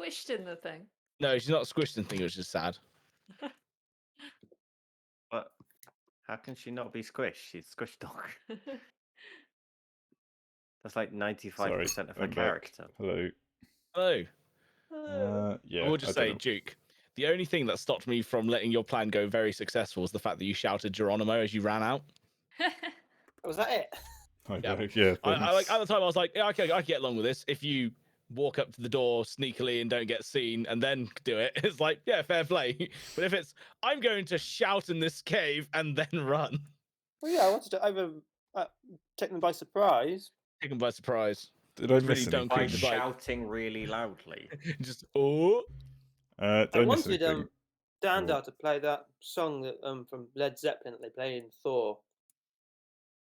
squished in the thing? No, she's not squished in the thing. It was just sad. But how can she not be squished? She's squish dog. That's like 95% of her character. Hello. Hello. Yeah. I will just say, don't... Duke, the only thing that stopped me from letting your plan go very successful was the fact that you shouted Geronimo as you ran out. Was that it? Yeah. I like at the time I was like, yeah, okay, I can get along with this. If you walk up to the door sneakily and don't get seen and then do it, it's like, yeah, fair play. But if it's, I'm going to shout in this cave and then run. Well, yeah, I wanted to either take them by surprise. Take them by surprise. Did I miss really anything? don't By creep the bike. shouting really loudly. Just oh. I wanted Dandar to play that song that from Led Zeppelin that they play in Thor.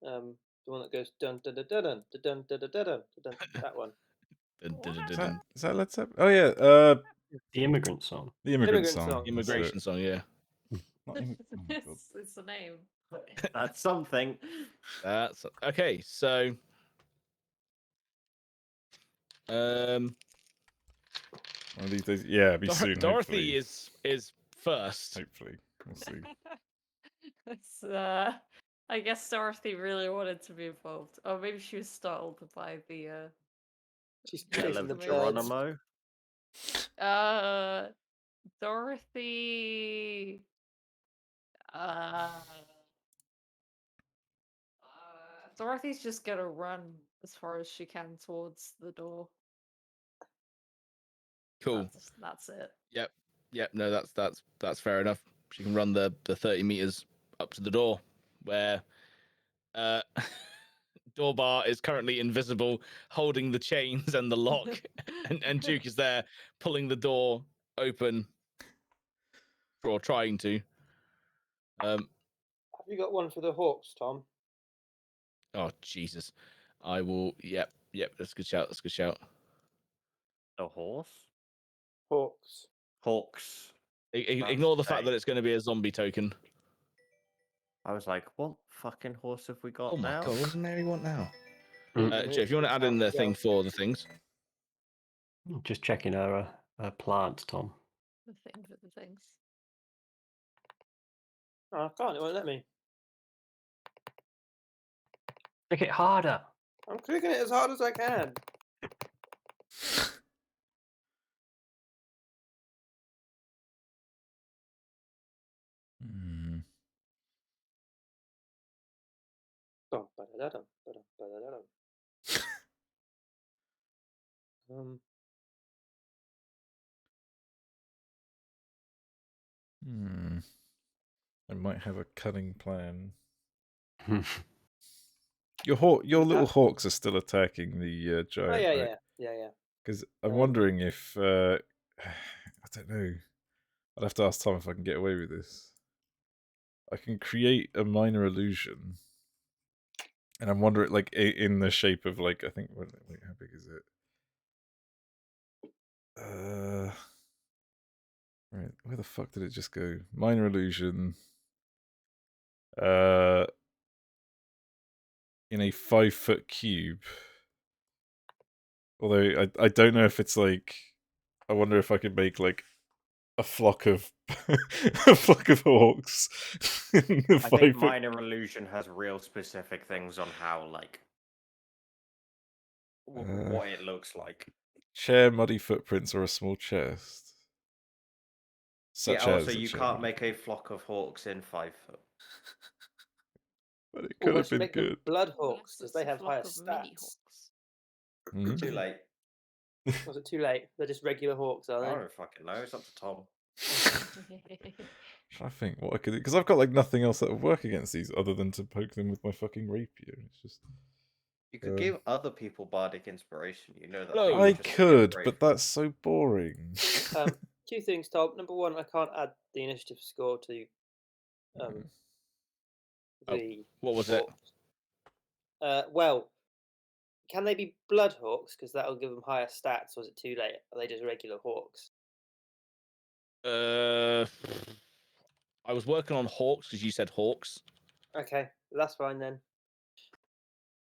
The one that goes dun dun dun dun dun dun dun dun dun dun. That one. Is that Led Zeppelin? Oh yeah. The Immigrant Song. The Immigrant Song. Immigration song, yeah. It's the name. That's something. That's okay. So, one of these days, yeah, be soon. Dorothy hopefully. is first. Hopefully, we'll see. It's, I guess Dorothy really wanted to be involved, or maybe she was startled by the. She's chasing the Geronimo. Dorothy. Dorothy's just gonna run as far as she can towards the door. Cool. That's it. Yep. No, that's fair enough. She can run the 30 meters up to the door, where door bar is currently invisible, holding the chains and the lock, and Duke is there pulling the door open, or trying to. Have you got one for the Hawks, Tom? Oh Jesus! I will. Yep. That's a good shout. A horse? Hawks. Ignore the fact that it's going to be a zombie token. I was like, what fucking horse have we got Oh my now? god, what does Mary want now? Mm. Joe, if you want to add in the thing for the things. Just checking our plant, Tom. The thing for the things. Oh, I can't. It won't let me. Make it harder. I'm clicking it as hard as I can. I might have a cunning plan. Your little hawks are still attacking the giant. Oh yeah. Because I'm wondering if I don't know. I'd have to ask Tom if I can get away with this. I can create a minor illusion, and I'm wondering, like, in the shape of, like, I think, wait, how big is it? Right, where the fuck did it just go? Minor illusion. In a 5-foot cube. Although I don't know if it's like, I wonder if I could make like a flock of hawks. I think minor illusion has real specific things on how, like, what it looks like. Chair, muddy footprints, or a small chest. Such as also you can't make a flock of hawks in 5 foot. But it could have been make good. Blood Hawks, because they have higher stats. Too late. Was it too late? They're just regular hawks, are they? I don't fucking know. It's up to Tom. I think what I could do, because I've got like nothing else that would work against these other than to poke them with my fucking rapier. It's just. You could give other people bardic inspiration. You know that. I could, but that's so boring. 2 things, Tom. Number 1, I can't add the initiative score to what was it? Well, can they be blood hawks? Because that'll give them higher stats. Or is it too late? Are they just regular hawks? I was working on hawks because you said hawks. Okay, that's fine then.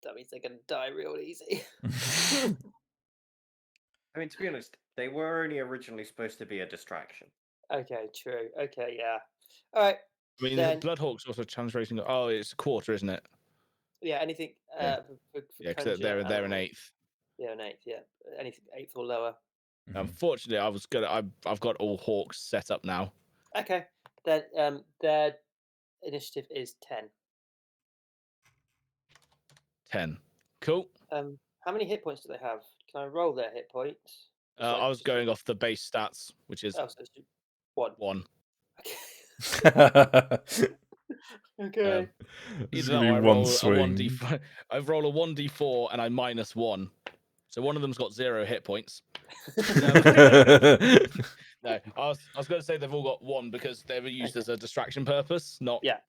That means they're gonna die real easy. I mean, to be honest, they were only originally supposed to be a distraction. Okay, true. Okay, yeah. All right. I mean, Then- Bloodhawk's also challenge rating. Oh, it's a quarter, isn't it? Yeah, anything Yeah. for Yeah, because conjure they're an animals. eighth. Yeah, an eighth. Yeah, anything 8th or lower. Mhm. Unfortunately, I've got all hawks set up now. Okay. Then their initiative is 10. 10. Cool. How many hit points do they have? Can I roll their hit points? I was going off the base stats, which is Oh, so it's 1. 1. Okay. It's Either gonna that or be I one roll a swing. 1d4. I roll a 1d4 and I minus 1. So one of them's got 0 hit points. No, I was going to say they've all got 1 because they were used as a distraction purpose, not Yeah.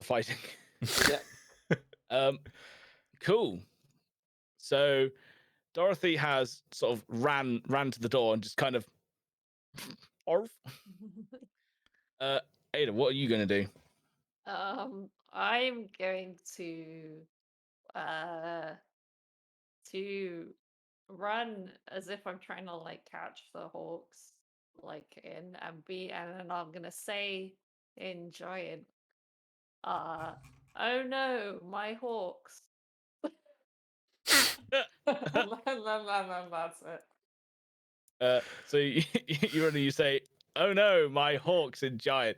fighting. Yeah. Cool. So Dorothy has sort of ran to the door and just kind of Orf. Ada, what are you gonna do? I'm going to run as if I'm trying to like catch the hawks, like in and then I'm gonna say in giant, oh no, my hawks. That's it. So you say, "Oh no, my hawk's in giant,"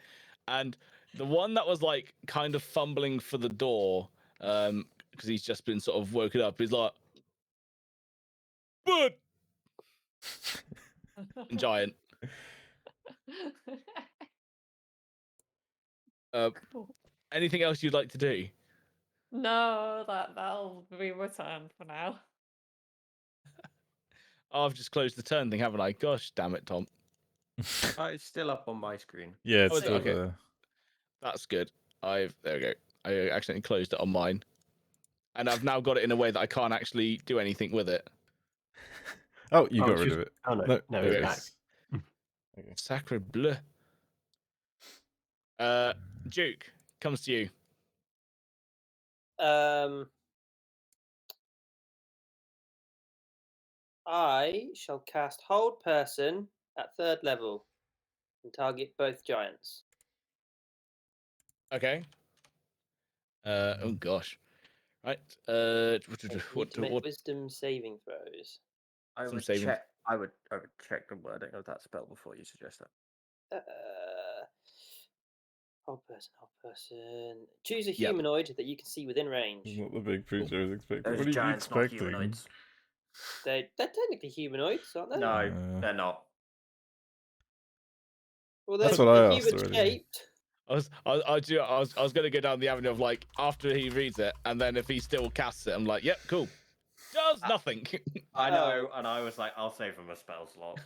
and the one that was like kind of fumbling for the door, because he's just been sort of woken up. He's like, "But," in giant. Cool. Anything else you'd like to do? No, that'll be my turn for now. Oh, I've just closed the turn thing, haven't I? Gosh, damn it, Tom. It's still up on my screen. Yeah, it's Oh, is it? still Okay. there. That's good. There we go. I accidentally closed it on mine, and I've now got it in a way that I can't actually do anything with it. Oh, you Oh, got it's rid just- of it. Oh no, No, no, there it's it back. is. Okay. Sacre bleu. Duke comes to you. I shall cast Hold Person at 3rd level and target both giants. Okay. Oh gosh. Right. They need to make What? Wisdom saving throws. I Some would saving. check. I would check the wording of that spell before you suggest that. Hold person. Choose a Yep. humanoid that you can see within range. It's not the big creature I was expecting. Those What are you giants, not expecting? humanoids. They're technically humanoids, aren't they? No, Uh, they're not. Well, That's they're what I asked human already. shaped. I was going to go down the avenue of like after he reads it, and then if he still casts it, I'm like, yep, cool. Does nothing. I know, and I was like, I'll save him a spell slot.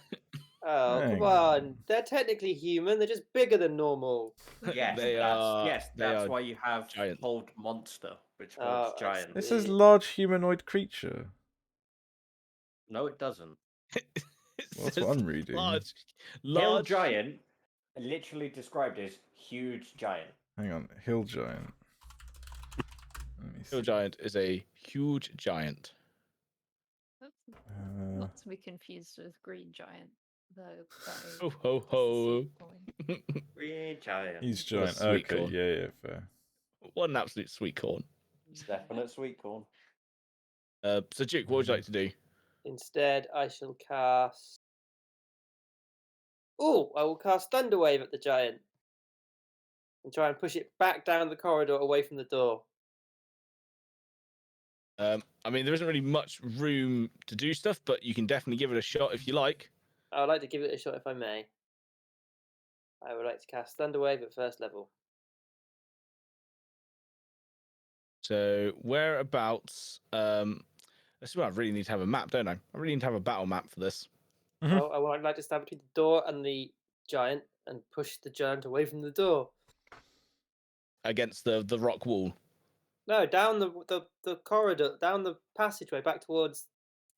Oh, Hang come on. They're technically human. They're just bigger than normal. Yes, They that's are- yes, they that's are why you have giants. hold monster, which Oh, holds I giant. see. It says large humanoid creature. No, it doesn't. It Well, that's says what I'm reading. Hill large giant, literally described as huge giant. Hang on, hill giant. Let me Hill see. giant is a huge giant. Not to be confused with Green Giant, though. Ho ho ho! Green giant. He's What a giant. sweet Okay, corn. yeah, fair. What an absolute sweet corn. Definite sweet corn. So Duke, what would you like to do? Instead, I shall cast. Oh, I will cast Thunderwave at the giant and try and push it back down the corridor away from the door. I mean, there isn't really much room to do stuff, but you can definitely give it a shot if you like. I would like to give it a shot if I may. I would like to cast Thunderwave at 1st level. So whereabouts? This is where I really need to have a map, don't I? I really need to have a battle map for this. Mhm. I would like to stand between the door and the giant and push the giant away from the door. Against the rock wall. No, down the corridor, down the passageway back towards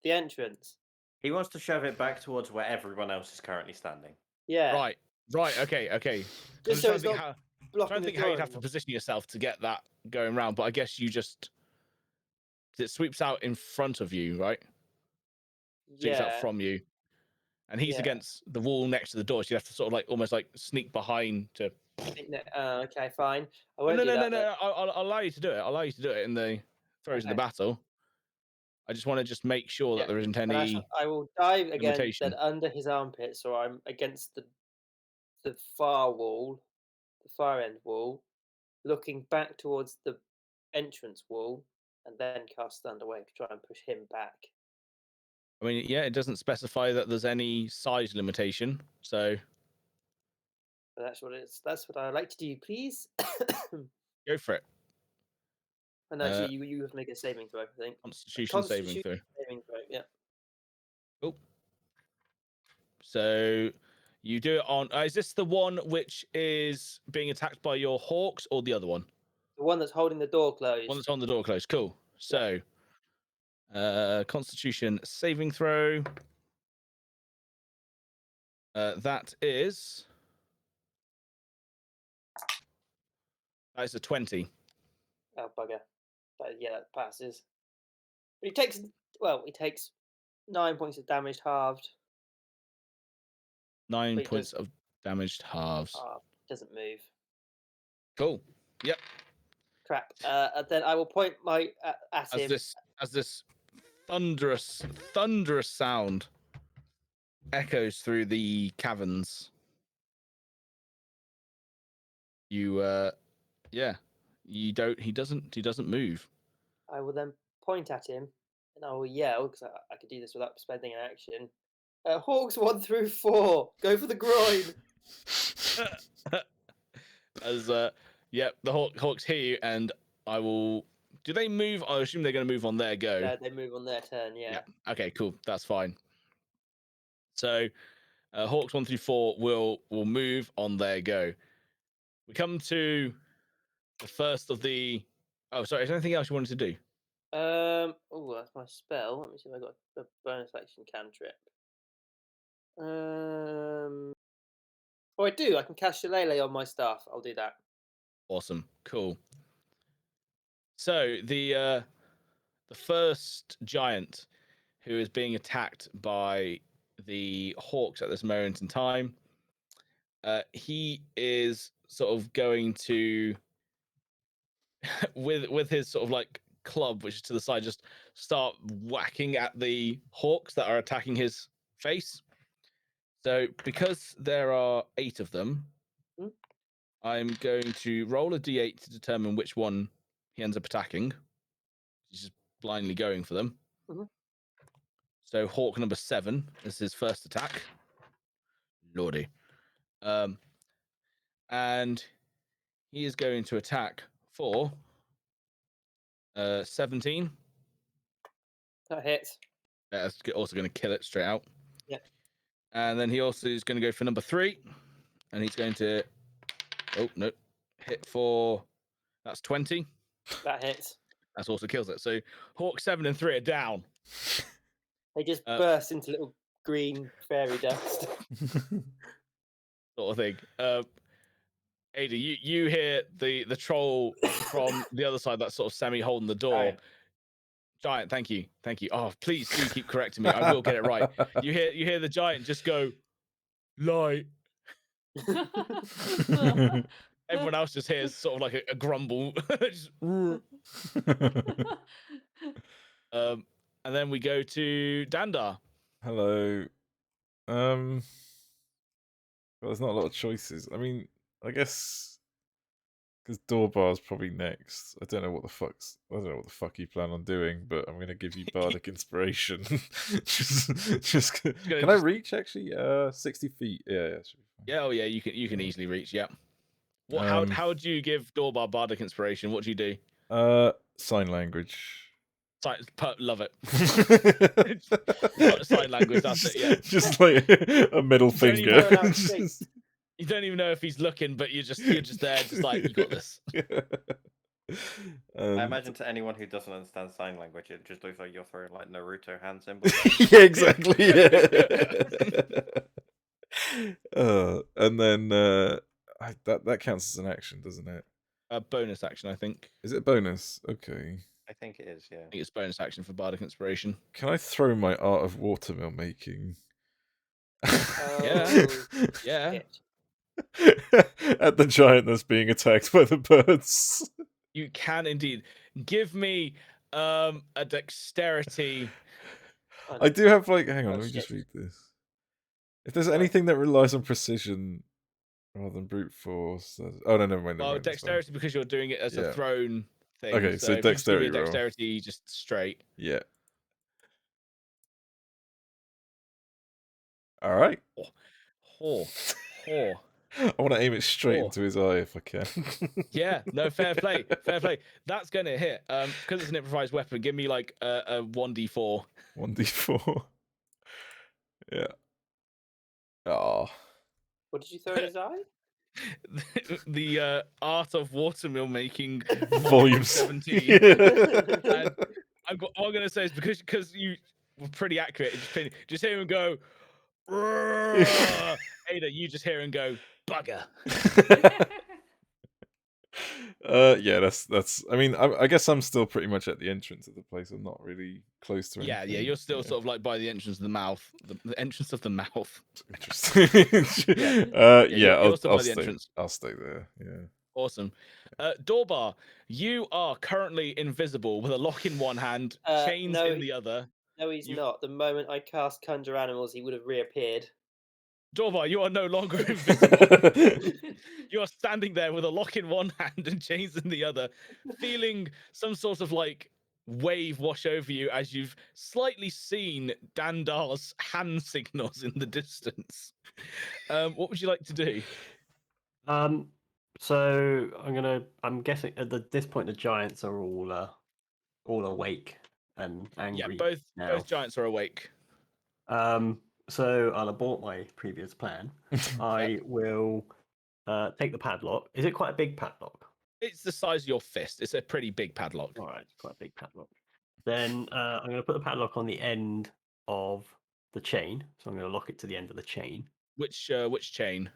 the entrance. He wants to shove it back towards where everyone else is currently standing. Yeah. Right. Okay. Just so it's not trying blocking to the think door how you'd have to anymore. position yourself to get that going round, but I guess you just it sweeps out in front of you, right? sticks out Yeah. from you, and he's Yeah. against the wall next to the door. So you have to sort of like almost like sneak behind to. Okay, fine. I Oh, won't no, do no, no, that. Then. no! I'll allow you to do it. I'll allow you to do it in the throes of the Okay. battle. I just want to just make sure Yeah. that there isn't And any I will dive again, limitation. then under his armpit, so I'm against the far wall, the far end wall, looking back towards the entrance wall, and then cast Thunder Wave to try and push him back. I mean, yeah, it doesn't specify that there's any size limitation, so But that's what it's. That's what I like to do, please. go for it. And actually, you have to make a saving throw, I think. Constitution saving throw. Saving throw, yeah. Cool. So you do it on. Is this the one which is being attacked by your hawks, or the other one? The one that's holding the door closed. One that's on the door closed. Cool. So, Constitution saving throw. That is a 20. Oh bugger! Yeah, that passes. But he takes 9 points of damage halved. 9 But he points of damaged halves. Doesn't move. Cool. Yep. Crap. And then I will point at him. As this thunderous sound echoes through the caverns. You he doesn't move. I will then point at him, and I will yell because I could do this without spending an action. Hawks 1 through 4, go for the groin. As the hawks hear you, and I will. Do they move? I assume they're going to move on their go. They move on their turn. Yeah. Okay, cool. That's fine. So, hawks 1 through 4 will move on their go. We come to the first of the. Oh, sorry. Is there anything else you wanted to do? Oh, that's my spell. Let me see if I got a bonus action cantrip. Oh, I do. I can cast Shillelagh on my staff. I'll do that. Awesome. Cool. So the first giant who is being attacked by the hawks at this moment in time, he is sort of going to with his sort of like club, which is to the side, just start whacking at the hawks that are attacking his face. So because there are 8 of them, I'm going to roll a d8 to determine which one he ends up attacking. He's just blindly going for them. So hawk number 7 is his first attack. Lordy. And he is going to attack for 17. That hits. That's also going to kill it straight out. Yeah. And then he also is going to go for number 3. And he's going to... Oh, no. Hit for... That's 20. That hits. That's also kills it. So hawk 7 and 3 are down. They just burst into little green fairy dust. Sort of thing. Ada, you hear the troll from the other side that's sort of semi holding the door. Giant, thank you. Oh, please do keep correcting me. I will get it right. You hear the giant just go, light. Everyone else just hears sort of like a grumble. Just, and then we go to Dandar. Hello. Well, there's not a lot of choices. I mean, I guess because Doorbar's probably next. I don't know what the fuck you plan on doing, but I'm gonna give you bardic inspiration. Can I reach actually? 60 feet. Yeah. Yeah, oh yeah, you can easily reach. Yeah. What? How do you give Doorbar bardic inspiration? What do you do? Sign language. Love it. Sign language. That's it. Yeah. Just like a middle finger. You don't even know if he's looking, but you're just there, just like, you got this. I imagine to anyone who doesn't understand sign language, it just looks like you're throwing like Naruto hand symbols. Yeah, exactly. Yeah. And then that counts as an action, doesn't it? A bonus action, I think. Is it a bonus? Okay. I think think it is. Yeah. I think it's bonus action for Bardic Inspiration. Can I throw my art of watermill making? Yeah. Oh, Yeah. shit. At the giant that's being attacked by the birds. You can indeed. Give me a dexterity. I do have like. Hang on, Oh, let me just shit. read this. If there's Right. anything that relies on precision rather than brute force, oh no, never mind. Well, That's fine. dexterity because you're doing it as Yeah. a thrown thing. Okay, so if you just give me a dexterity roll. dexterity just straight. Yeah. All right. Whore. I want to aim it straight Oh. into his eye if I can. Yeah, no, fair play. Fair play. That's going to hit. Because it's an improvised weapon, give me like a 1d4. 1d4. Yeah. Oh. What did you throw in his eye? The art of watermill making Volume 17. Yeah. And what I'm going to say is because you were pretty accurate, just hear him go, Ada, you just hear him go, bugger. Yeah, that's. I mean, I guess I'm still pretty much at the entrance of the place. I'm not really close to Yeah, anything. you're still sort of like by the entrance of the mouth. The entrance of the mouth. Interesting. Yeah, you're still by the stay. entrance. I'll stay there. Yeah. Awesome. Doorbar, you are currently invisible with a lock in one hand, chains no, in the other. No, he's You- not. The moment I cast Conjure Animals, he would have reappeared. Doorbar, you are no longer invisible. You are standing there with a lock in one hand and chains in the other, feeling some sort of like wave wash over you as you've slightly seen Dandar's hand signals in the distance. What would you like to do? So I'm guessing at this point the giants are all awake and angry. Yeah, now. both giants are awake. So I'll abort my previous plan. I will take the padlock. Is it quite a big padlock? It's the size of your fist. It's a pretty big padlock. All right, it's quite a big padlock. Then I'm going to put the padlock on the end of the chain. So I'm going to lock it to the end of the chain. Which chain?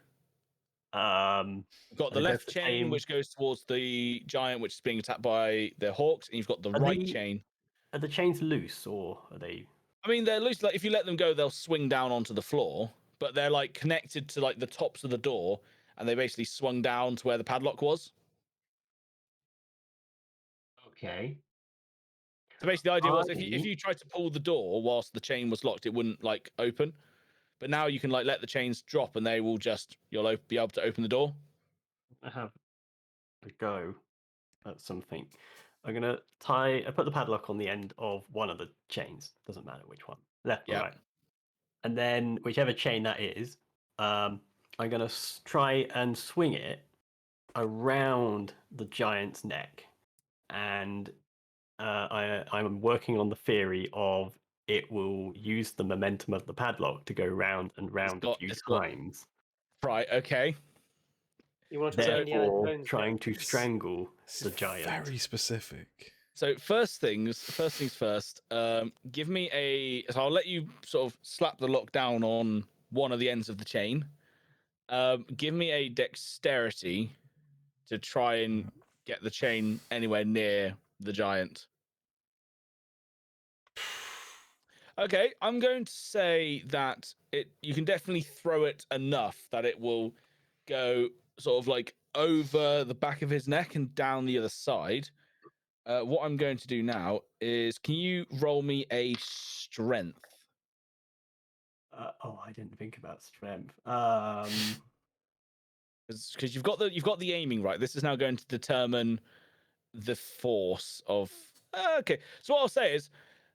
You've got the Are they both left the chain, same? which goes towards the giant, which is being attacked by the hawks, and you've got the Are right the- chain. Are the chains loose or are they? I mean, they're loose. Like if you let them go, they'll swing down onto the floor. But they're like connected to like the tops of the door, and they basically swung down to where the padlock was. Okay. So basically, the idea was if I- you tried to pull the door whilst the chain was locked, it wouldn't like open. But now you can like let the chains drop, and they will just you'll be able to open the door. I have a go at something. I'm gonna I put the padlock on the end of one of the chains. Doesn't matter which one, left or Yeah. right. And then whichever chain that is, I'm gonna try and swing it around the giant's neck, and I'm working on the theory of it will use the momentum of the padlock to go round and round a few it's got- times. Right. Okay. You want to try Indiana Therefore, Jones? trying again? to strangle It's the giant. very specific. So first things first. Give me so I'll let you sort of slap the lock down on one of the ends of the chain. Give me a dexterity to try and get the chain anywhere near the giant. Okay, I'm going to say that you can definitely throw it enough that it will go sort of like over the back of his neck and down the other side. What I'm going to do now is, can you roll me a strength? I didn't think about strength. Because you've got the aiming right. This is now going to determine the force of. Okay, so what I'll say is,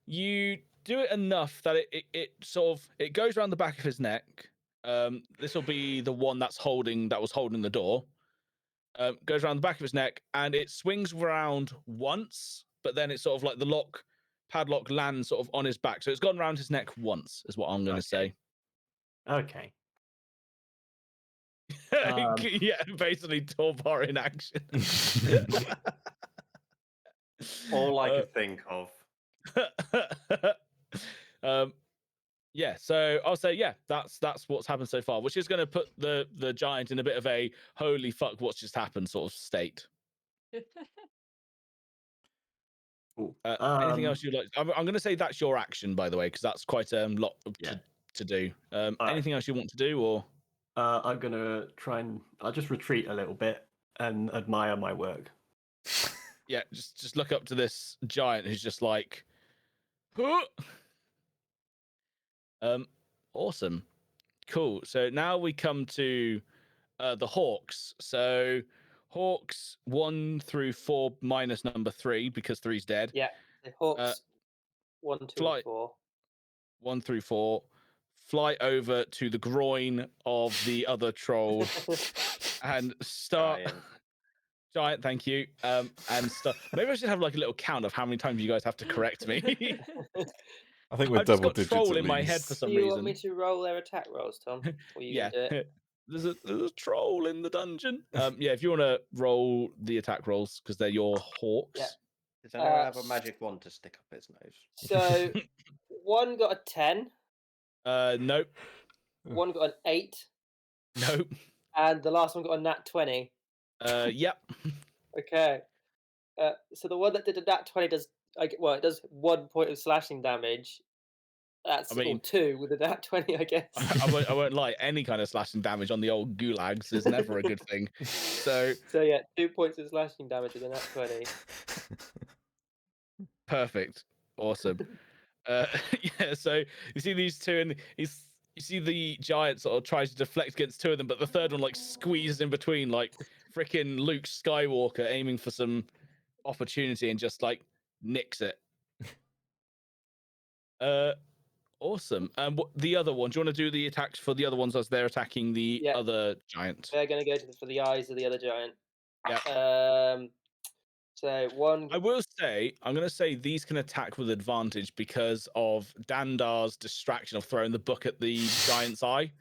you do it enough that it sort of it goes around the back of his neck. This will be the one that was holding the door. Goes around the back of his neck, and it swings around once, but then it's sort of like the padlock lands sort of on his back. So it's gone around his neck once, is what I'm going to say. Okay. Yeah, basically Torbar in action. All I could think of. Yeah, so I'll say that's what's happened so far, which is going to put the giant in a bit of a holy fuck, what's just happened sort of state. Cool. Anything else you'd like? I'm going to say that's your action, by the way, because that's quite a lot Yeah. to do. Alright. Anything else you want to do, or? I'm gonna try and I'll just retreat a little bit and admire my work. Yeah, just look up to this giant who's just like, huh? Awesome, cool. So now we come to the hawks. So hawks 1 through 4 minus number 3 because 3's dead. Yeah. The Hawks 1, 2, fly- and 4. 1 through 4. Fly over to the groin of the other troll and start. Giant, thank you. And start. Maybe I should have like a little count of how many times you guys have to correct me. I think we're I've just double got digits troll at in my head for least. some Do you reason. want me to roll their attack rolls, Tom? Or you Yeah. can do it? There's a troll in the dungeon. Yeah, if you want to roll the attack rolls because they're your hawks. Yeah. Does anyone have a magic wand to stick up its nose? So one got a 10, Nope. one got an 8, Nope. and the last one got a nat 20. Yep. Okay. So the one that did a nat 20 does it does 1 point of slashing damage. That's I mean- or 2 with a nat 20, I guess. I won't lie. Any kind of slashing damage on the old gulags is never a good thing. So So yeah, 2 points of slashing damage with a nat 20. perfect. Awesome. Yeah. So you see these two, and you see the giant sort of tries to deflect against 2 of them, but the third one like squeezes in between, like freaking Luke Skywalker aiming for some opportunity and just like nicks it. Awesome. And what the other one? Do you want to do the attacks for the other ones as they're attacking the Yeah. other giant? They're going to go for the eyes of the other giant. Yeah. So one. I will say, I'm going to say these can attack with advantage because of Dandar's distraction of throwing the book at the giant's eye.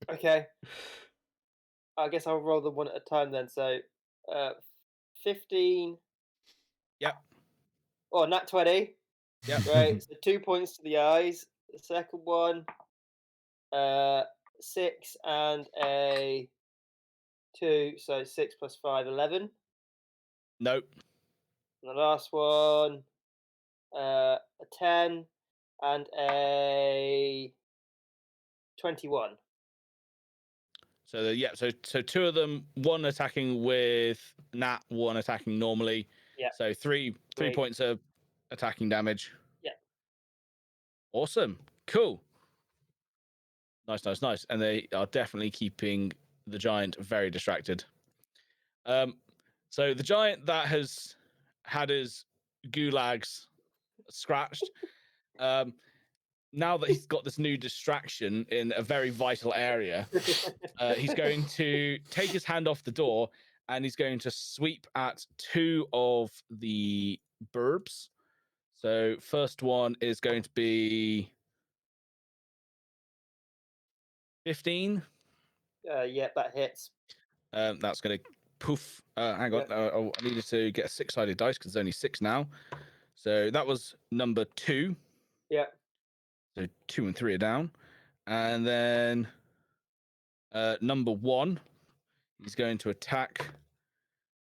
Okay. I guess I'll roll them one at a time then. So, 15. Yep. Oh, nat 20. Yep. Right. So 2 points to the eyes. The second one, 6 and a 2. So 6 plus 5, 11. Nope. And the last one, a 10 and a 21. So so 2 of them, 1 attacking with Nat, 1 attacking normally. Yeah. So 3 Great. points of attacking damage. Yeah. Awesome. Cool. Nice. And they are definitely keeping the giant very distracted. So the giant that has had his gulags scratched, now that he's got this new distraction in a very vital area, he's going to take his hand off the door and he's going to sweep at 2 of the burbs. So first one is going to be 15. Yeah, that hits. That's going to poof. Hang on. I needed to get a 6-sided dice because there's only 6 now. So that was number 2. Yeah. So 2 and 3 are down. And then number 1, he's going to attack.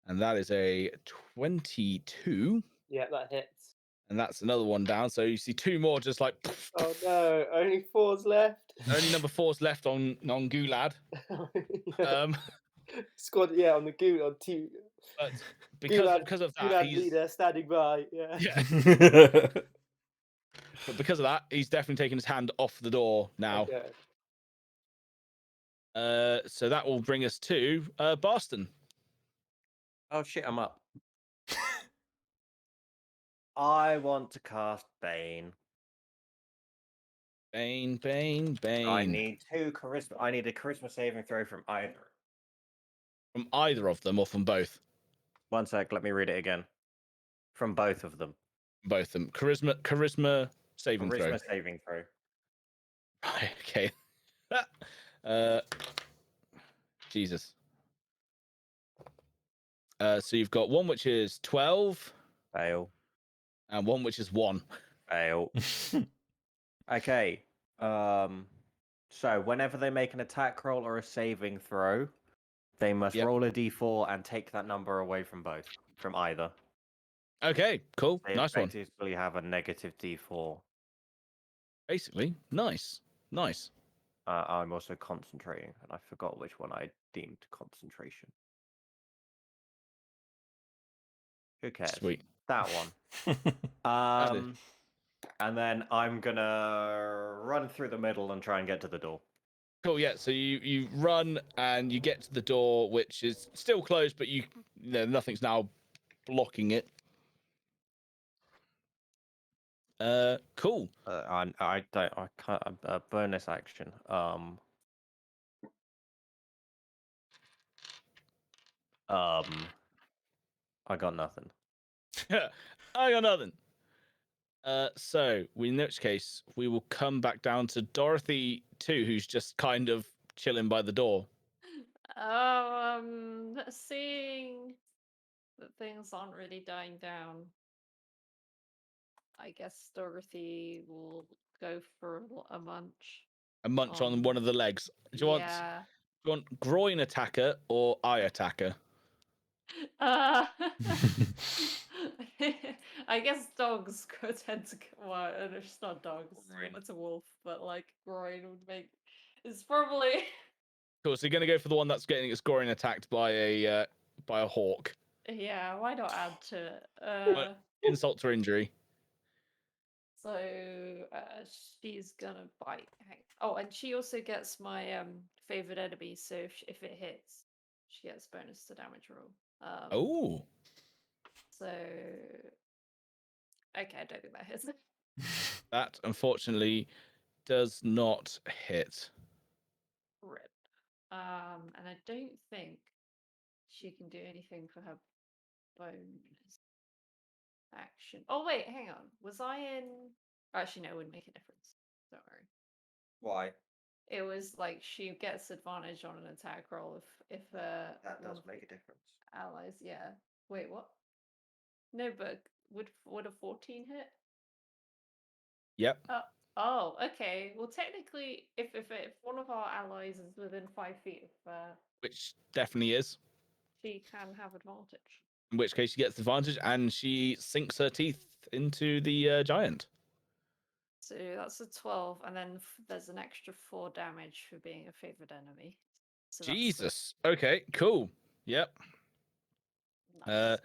And that is a 22. Yeah, that hits. And that's another one down. So you see 2 more just like. Oh no, only 4's left. Only number 4's left on Gulad. Yeah. Squad, yeah, on the goo on two. But Gulad, because of that, Gulad he's leader standing by. Yeah. yeah. But because of that, he's definitely taken his hand off the door now. Okay. So that will bring us to Boston. Oh shit, I'm up. I want to cast Bane. Bane. I need 2 charisma. I need a charisma saving throw from either. From either of them or from both? One sec, let me read it again. From both of them. Both of them. Charisma saving throw. Charisma saving throw. Right, okay. Jesus. So you've got one which is 12. Fail. And one which is 1. Fail. Okay. So whenever they make an attack roll or a saving throw, they must roll a d4 and take that number away from both. From either. Okay, cool. They Nice one. effectively have a negative D4. Basically, nice. Nice. I'm also concentrating, and I forgot which one I deemed concentration. Who cares? Sweet. That one. That is- And then I'm gonna run through the middle and try and get to the door. Cool, yeah. So you run and you get to the door, which is still closed, but you know nothing's now blocking it. Cool. I can't bonus action. I got nothing. I got nothing. So in which case we will come back down to Dorothy too, who's just kind of chilling by the door. Seeing that things aren't really dying down, I guess Dorothy will go for a munch. A munch on one of the legs. Do you Yeah. want groin attacker or eye attacker? Uh, I guess dogs could tend to. Well, it's not dogs. Groin. It's a wolf, but like groin would make. It's probably. Cool. So you're gonna go for the one that's getting its groin attacked by a hawk. Yeah, why not add to it? What? Insult to injury. So she's gonna bite. Oh, and she also gets my favorite enemy. So if it hits, she gets bonus to damage roll. Oh. So okay, I don't think that hits. That unfortunately does not hit. Rip. And I don't think she can do anything for her bonus action. Oh wait, hang on. Was I in? Actually, no, it wouldn't make a difference. Don't worry. Why? It was like she gets advantage on an attack roll if That one does of make a difference. allies. Yeah. Wait, what? No, but would a 14 hit? Yep. Oh, okay. Well, technically, if one of our allies is within 5 feet of Which definitely is. she can have advantage. In which case she gets advantage and she sinks her teeth into the giant. So that's a 12, and then there's an extra 4 damage for being a favored enemy. So that's Jesus. Okay, cool. Yep. nice.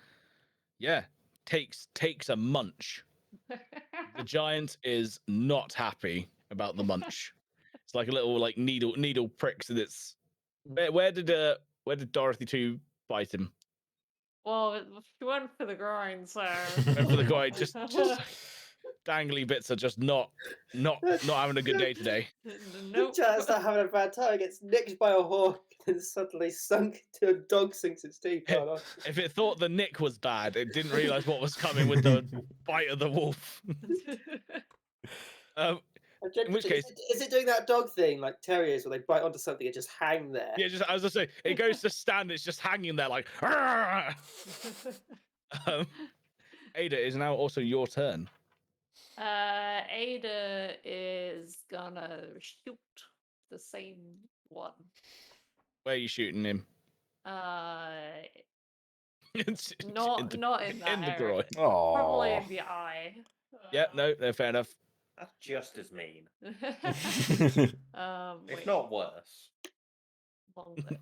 Yeah. Takes a munch. The giant is not happy about the munch. It's like a little like needle pricks in its. Where did Dorothy 2 bite him? Well, she went for the groin, so. Went for the guy. Just dangly bits are just not having a good day today. Nope. Chat's not having a bad time. It gets nicked by a hawk and suddenly sunk to a dog sinks its teeth out. on. If it thought the nick was bad, it didn't realize what was coming with the bite of the wolf. In which case, is it doing that dog thing like terriers where they bite onto something and just hang there? yeah, just as I say, it goes to stand, it's just hanging there like. Ada, it is now also your turn. Ada is gonna shoot the same one. Where are you shooting him? Not in that in the area. groin. Probably Oh. in the eye. Yeah, no, fair enough. That's just as mean, Wait, if not worse. longbow.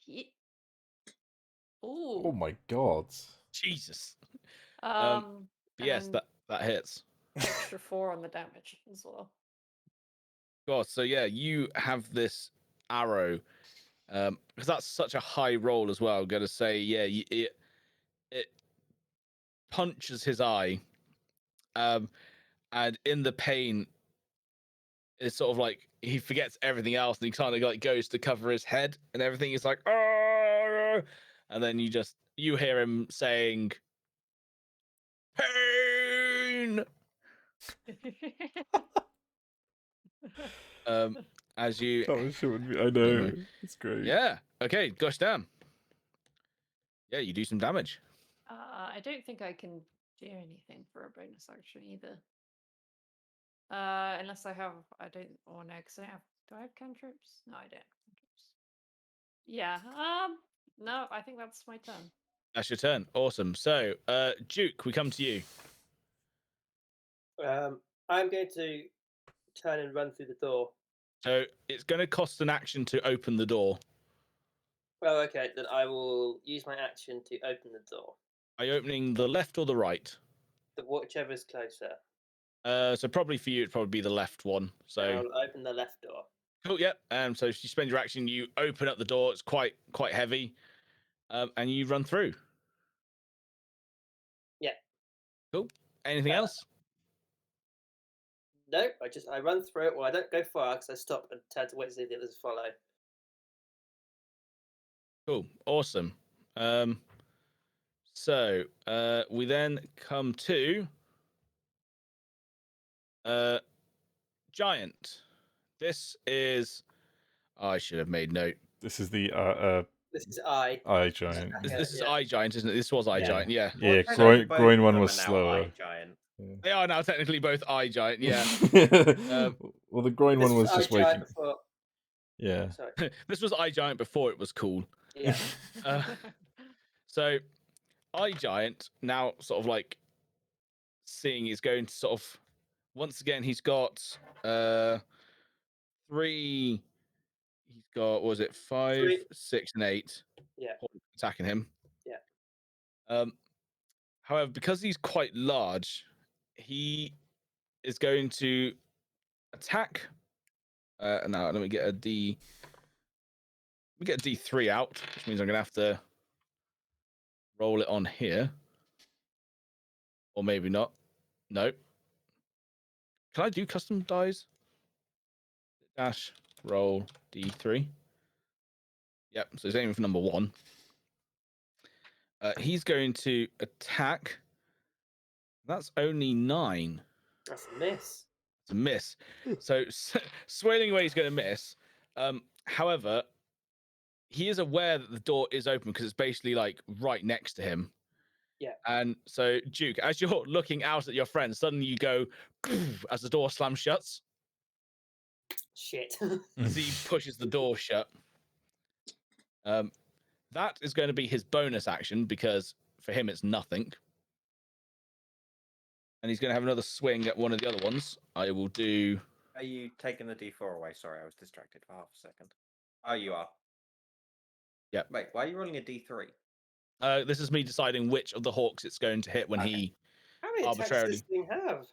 Hit. Oh Ooh. my god. Jesus. And Yes, then that hits. extra 4 on the damage as well. God, so yeah, you have this arrow, because that's such a high roll as well. I'm gonna say, yeah, it punches his eye, and in the pain, it's sort of like he forgets everything else, and he kind of like goes to cover his head, and everything is like, oh, and then you hear him saying, pain. As you That was short. I know. It's great. Yeah. Okay. Gosh damn. Yeah, you do some damage. I don't think I can do anything for a bonus action either. Unless I don't, or no, because do I have cantrips? No, I don't have cantrips. Yeah, no, I think that's my turn. That's your turn. Awesome. So, Duke, we come to you. I'm going to turn and run through the door. So it's going to cost an action to open the door. Well, okay, then I will use my action to open the door. Are you opening the left or the right? Whichever's closer. So probably for you, it'd probably be the left one. So I'll open the left door. cool. Yep. So if you spend your action, you open up the door. It's quite heavy, and you run through. Yeah. Cool. Anything else? No, I run through it. Well, I don't go far because I stop and turn to wait to see the others follow. Cool. Awesome. So we then come to Giant. This is. Oh, I should have made note. This is the This is I. eye giant. This is Yeah. Eye Giant, isn't it? This was Eye Yeah. Giant. Yeah. Yeah, technically both groin of one them was are now slower. Eye Giant. They are now technically both Eye Giant. Yeah. Well, the groin This one was just I tried waking. before. Yeah. Sorry. This was Eye Giant before it was cool. Yeah. So Eye Giant now sort of like seeing is going to sort of once again he's got 3. He's got what was it 5, 3. 6, and 8. Yeah. Attacking him. Yeah. However, because he's quite large, he is going to attack. Now let me get a D. We get a D3 out, which means I'm gonna have to roll it on here, or maybe not. No. Can I do custom dies? Dash roll D3. Yep. So he's aiming for number 1. He's going to attack. That's only 9. That's a miss. It's a miss. So swirling away, he's going to miss. However, he is aware that the door is open because it's basically like right next to him. Yeah. And so, Duke, as you're looking out at your friend, suddenly you go as the door slams shuts. Shit. As he pushes the door shut. That is going to be his bonus action because for him it's nothing. And he's going to have another swing at one of the other ones. I will do. Are you taking the D4 away? Sorry, I was distracted for half a second. Oh, you are. Yep. Wait, why are you rolling a D3? This is me deciding which of the hawks it's going to hit when he How many attacks does arbitrarily. this thing have?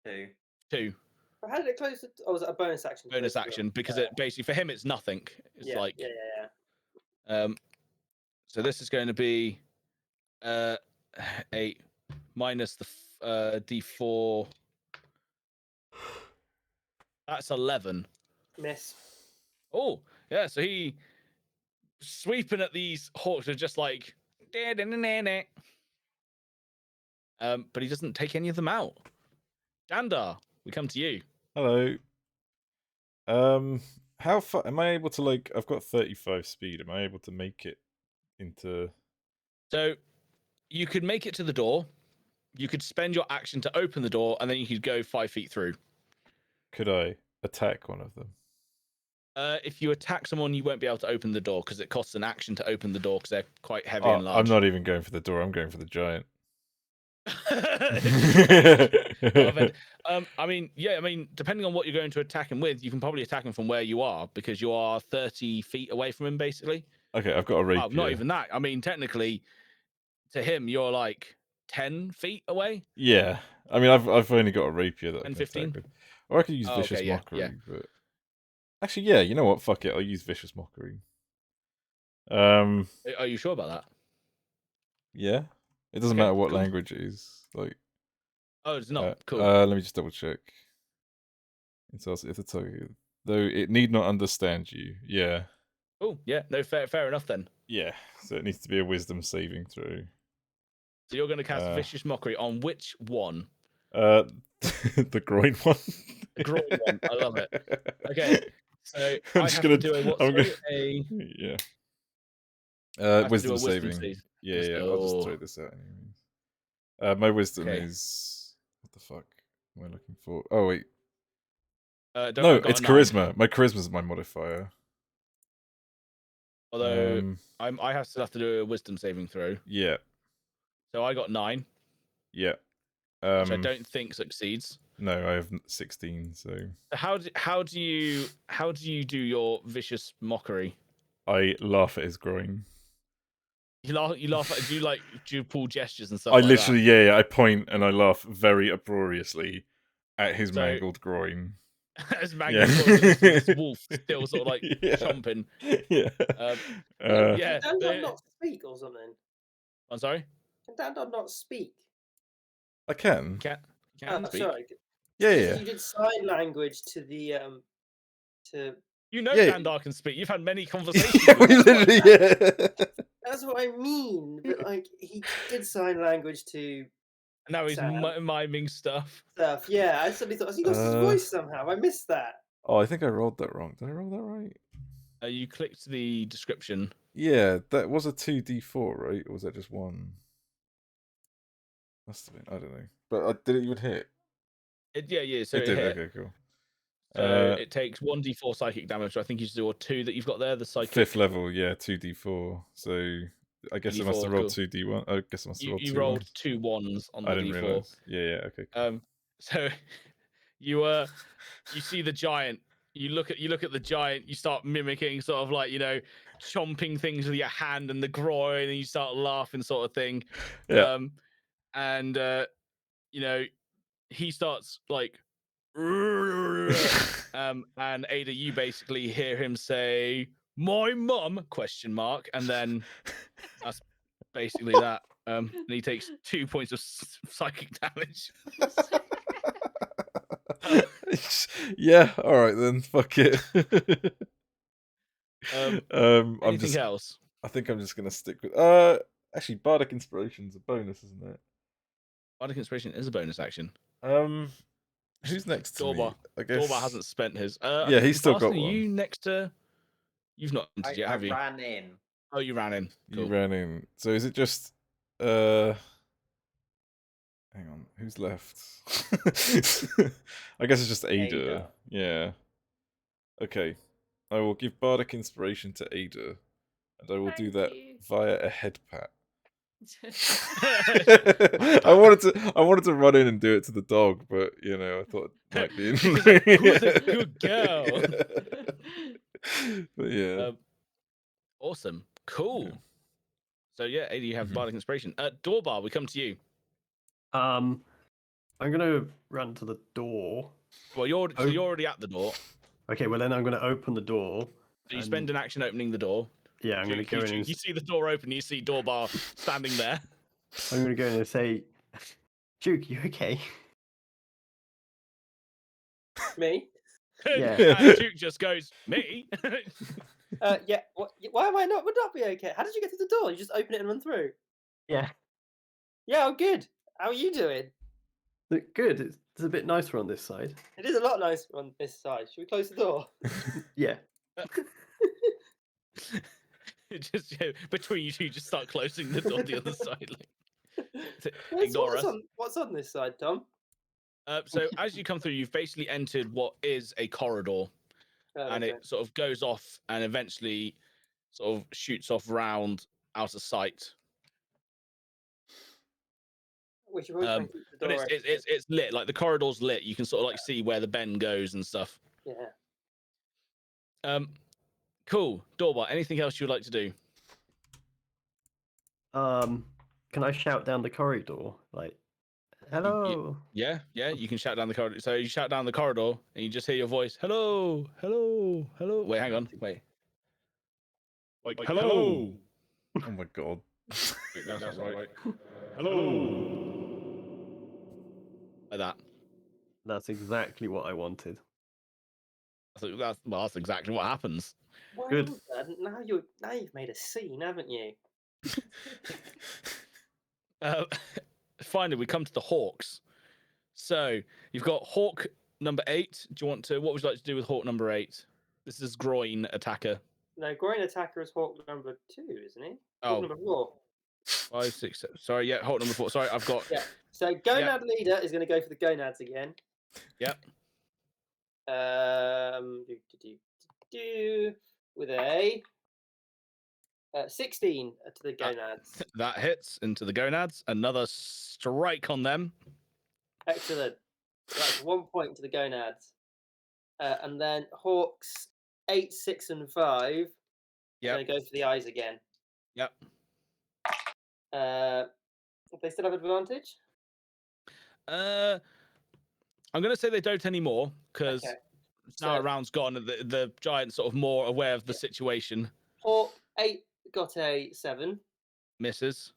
2. 2 But how did it close it? Oh, was it a bonus action? to bonus close the door? action because it basically for him it's nothing. It's Yeah, like yeah. So this is going to be 8 minus the D4. That's 11. Miss. Oh, yeah. So he sweeping at these hawks are just like, but he doesn't take any of them out. Dandar, we come to you. Hello. How far am I able to like? I've got 35 speed. Am I able to make it into? So you could make it to the door. You could spend your action to open the door, and then you could go 5 feet through. Could I attack one of them? If you attack someone, you won't be able to open the door because it costs an action to open the door because they're quite heavy and large. I'm not even going for the door. I'm going for the giant. I mean, yeah. I mean, depending on what you're going to attack him with, you can probably attack him from where you are because you are 30 feet away from him, basically. Okay, I've got a rapier. Well, not even that. I mean, technically, to him, you're like 10 feet away. Yeah, I mean, I've only got a rapier that I 10, can 15? attack with. Or I could use Oh, vicious okay, yeah, mockery, yeah. but actually, yeah, you know what? Fuck it, I'll use vicious mockery. Are you sure about that? Yeah, it doesn't Okay, matter what cool. language it is. Like, Oh, it's not. Cool. Let me just double check. It's also if the target, though it need not understand you. Yeah. Oh, yeah. No, fair enough then. Yeah, so it needs to be a wisdom saving throw. So you're going to cast vicious mockery on which one? The groin one. The groin one. I love it. Okay. So I'm I just have gonna to do a what? I'm Sorry, gonna, yeah. have to do a Wisdom wisdom saving. save. Yeah, I'll just throw this out anyways. My wisdom Okay. is what the fuck am I looking for? Oh wait, Don't no, I've got it's a 9. charisma. My charisma is my modifier. Although I still have to do a wisdom saving throw. Yeah. So I got 9, Yeah. which I don't think succeeds. No, I have 16. So How do you do your vicious mockery? I laugh at his groin. You laugh at do you pull gestures and stuff I like literally, that? yeah, I point and I laugh very uproariously at his So- mangled groin. As Yeah. Mangled this wolf still sort of like Yeah. chomping. Yeah. Yeah. Can Dan not speak or something? I'm sorry. Can Dan not speak? I can. Can Oh, speak. sorry. Yeah, You- yeah. You did sign language to the to. You know Yeah. Dandar can speak. You've had many conversations. Yeah, with we him. literally, yeah. That's what I mean. But like, he did sign language to Now he's Sam. miming stuff. stuff. Yeah, I suddenly thought, has he lost his voice somehow? I missed that. Oh, I think I rolled that wrong. Did I roll that right? You clicked the description. Yeah, that was a 2d4, right? Or was that just one? Must have been. I don't know. But did it even hit? Yeah. So it did. hit. Okay, cool. So it takes 1d4 psychic damage. So I think you should do a 2 that you've got there. The psychic. 5th level, yeah, 2d4. So I guess I must have 2d4, rolled cool. 2d1. I guess I must have rolled You 2 rolled ones. 2 1s on the I didn't d4. realize. Yeah, okay. Cool. So you see the giant. You look at the giant. You start mimicking, sort of like chomping things with your hand and the groin, and you start laughing, sort of thing. Yeah. And he starts like, and Ada, you basically hear him say, "My mum?" ? And then that's basically that. And he takes 2 points of psychic damage. Yeah, all right then. Fuck it. Anything I'm just. else? I think I'm just gonna stick with. Actually, Bardic Inspiration's a bonus, isn't it? Bardic Inspiration is a bonus action. Who's next to me? Dorbar. I guess. Dorbar hasn't spent his. Yeah, he's still got Farston, one. You next to. You've not entered yet, have you? ran in. Oh, you ran in. Cool. You ran in. So is it just? Hang on, who's left? I guess it's just Ada. Ada. Yeah. Okay. I will give Bardic Inspiration to Ada, and I will do Thank that you. via a head pat. I wanted to run in and do it to the dog, but I thought it might be. Who's a good girl? But yeah. Awesome. Cool. Yeah. So yeah, Ada, you have Mhm. Bardic Inspiration. Dorbar, we come to you. I'm gonna run to the door. Well, you're already at the door. Okay, well then I'm gonna open the door. So you spend an action opening the door. Yeah, I'm gonna Duke, go in and you see the door open. You see Dorbar standing there. I'm gonna go in and say, Duke, you okay? Me? Yeah. And Duke just goes, "Me." Yeah. Why am I not? Would not be okay? How did you get to the door? You just open it and run through. Yeah. Yeah, I'm good. How are you doing? Good. It's a bit nicer on this side. It is a lot nicer on this side. Should we close the door? Yeah. Just between you two, just start closing the door the other side. What's Ignore us. What's on this side, Tom? So as you come through, you've basically entered what is a corridor, and Okay. it sort of goes off and eventually sort of shoots off round out of sight. We should probably try and keep the But door open. it's lit, like the corridor's lit. You can sort of like see where the bend goes and stuff. Yeah. Cool. Dorbar, anything else you'd like to do? Can I shout down the corridor? Like, hello. Yeah, you can shout down the corridor. So you shout down the corridor and you just hear your voice. Hello, hello, hello. Wait, hang on. Wait. Like, hello. Oh my god. Wait, that's not right. Hello. Like that. That's exactly what I wanted. That's exactly what happens. Well Good. done. Now you've made a scene, haven't you? Finally, we come to the Hawks. So you've got Hawk number 8. What would you like to do with Hawk number 8? This is groin attacker. No, groin attacker is Hawk number 2, isn't he? Oh. Hawk number 4. 5, 6, 7. Sorry, yeah, Hawk number 4. Sorry, I've got. Yeah. So gonad leader is going to go for the gonads again. Yep. With a 16 to the gonads. That hits into the gonads. Another strike on them. Excellent. So that's 1 point to the gonads. And then Hawks 8, 6, and 5. Yep. Going to go for the eyes again. Yep. They still have advantage? I'm going to say they don't anymore because Okay. now a So round's gone and the giant's sort of more aware of the situation. Hawk 8 got a 7. Misses.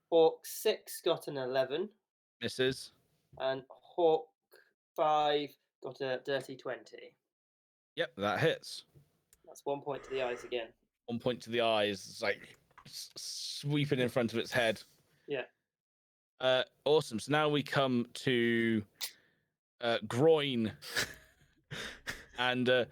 Hawk 6 got an 11. Misses. And Hawk 5 got a dirty 20. Yep, that hits. That's 1 point to the eyes again. 1 point to the eyes. It's like sweeping in front of its head. Yeah. Awesome. So now we come to Groin. And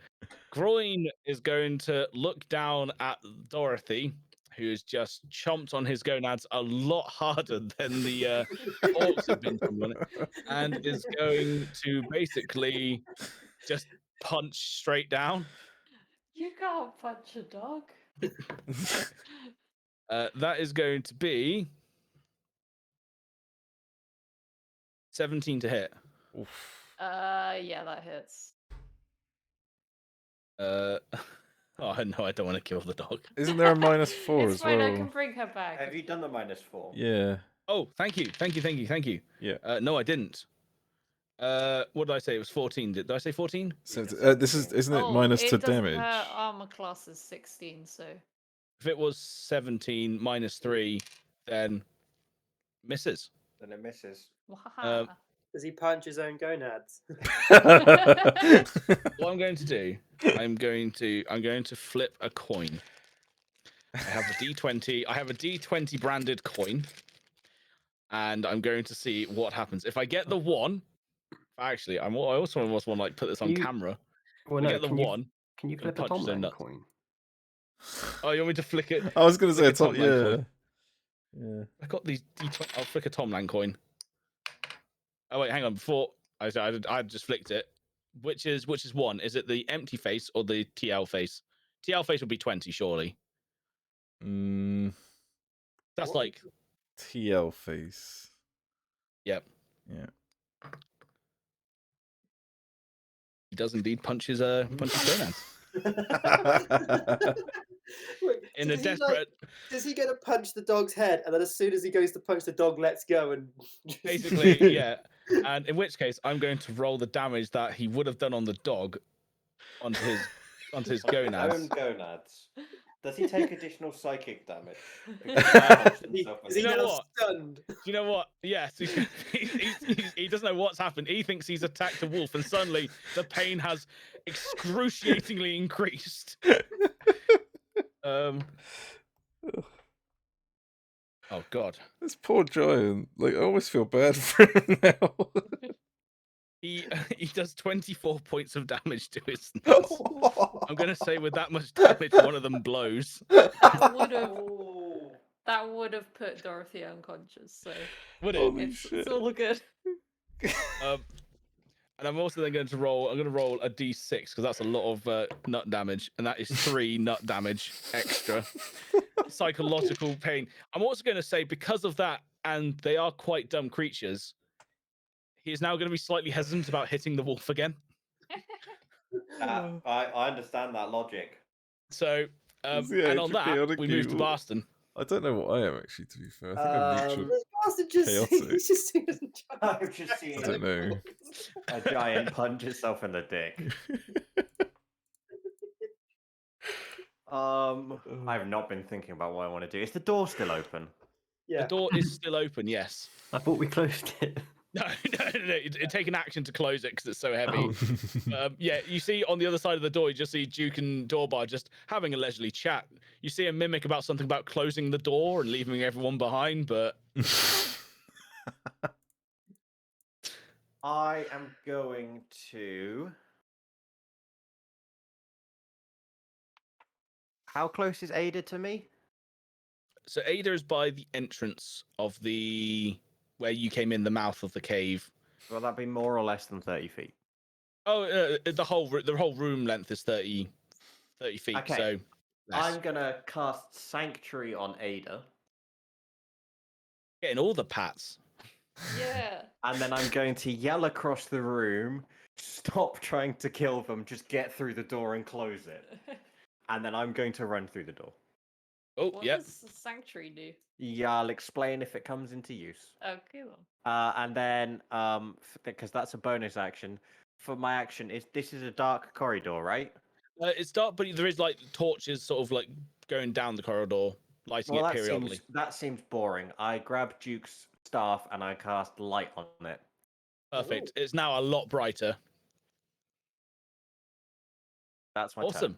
Groin is going to look down at Dorothy, who has just chomped on his gonads a lot harder than the orcs have been chomping on it, and is going to basically just punch straight down. You can't punch a dog. That is going to be 17 to hit. Yeah, that hits. Oh no, I don't want to kill the dog. Isn't there a -4 It's as fine, well? I can bring her back. Have you done the -4? Yeah. Oh, thank you. Yeah. No, I didn't. What did I say? It was 14. Did I say 14? So Yeah, this is, isn't it Oh, minus it to doesn't- damage? Her armor class is 16, so. If it was 17 -3, then misses. Then it misses. Wahaha. Does he punch his own gonads? What I'm going to do, I'm going to flip a coin. I have a D20. I have a D20 branded coin, and I'm going to see what happens. If I get the 1, actually, I also almost want to like put this on You- camera. Well, If I no, get the can 1. Can you Gonna flip a punch his own Tomland nuts. coin? Oh, you want me to flick it? I was going to say Flick a it's not. Tomland Yeah. coin. Yeah. I got these D20. I'll flick a Tomland coin. Oh wait, hang on. Before I just flicked it. Which is 1? Is it the empty face or the TL face? TL face would be 20, surely. That's What? like TL face. Yep. Yeah. He does indeed punch his gonads. Wait, In does a he, desperate, does he go to punch the dog's head, and then as soon as he goes to punch the dog, lets go and basically, yeah. And in which case, I'm going to roll the damage that he would have done on the dog onto his His gonads. own gonads. Does he take additional psychic damage? Because he damaged himself Is he You know now what? stunned? Do you know what? Yes, he doesn't know what's happened. He thinks he's attacked a wolf, and suddenly the pain has excruciatingly increased. Oh God. This poor giant. Like, I always feel bad for him now. He does 24 points of damage to his nuts. I'm gonna say with that much damage, one of them blows. That would have put Dorothy unconscious, so Would it? Holy it's shit. all good. And I'm also then going to roll. I'm going to roll a d6 because that's a lot of nut damage, and that is 3 nut damage extra. Psychological pain. I'm also going to say because of that, and they are quite dumb creatures. He is now going to be slightly hesitant about hitting the wolf again. I understand that logic. So, the and on extra that, chaotic we move to evil. Barston. I don't know what I am actually, to be fair. I think I'm neutral. This bastard just Chaotic. he's just seen us in I've just seen I don't know. a giant punch itself in the dick. I've not been thinking about what I want to do. Is the door still open? Yeah. The door is still open. Yes. I thought we closed it. No. It take an action to close it because it's so heavy. Oh. Yeah, you see on the other side of the door, you just see Duke and Doorbar just having a leisurely chat. You see a mimic about something about closing the door and leaving everyone behind, but I am going to. How close is Ada to me? so Ada is by the entrance of where you came in, the mouth of the cave. Will that be more or less than 30 feet? Oh, the whole room length is 30 feet. Okay. So Less. I'm gonna cast Sanctuary on Ada, Getting all the pats. Yeah. and then I'm going to yell across the room, "Stop trying to kill them! Just get through the door and close it." And then I'm going to run through the door. Oh, What yep. does the sanctuary do? Yeah, I'll explain if it comes into use. Oh, cool. And then, because that's a bonus action. For my action, this is a dark corridor, right? It's dark, but there is like torches sort of like going down the corridor, lighting Well, it periodically. that seems boring. I grab Duke's staff and I cast light on it. Perfect. It's now a lot brighter. That's my Awesome.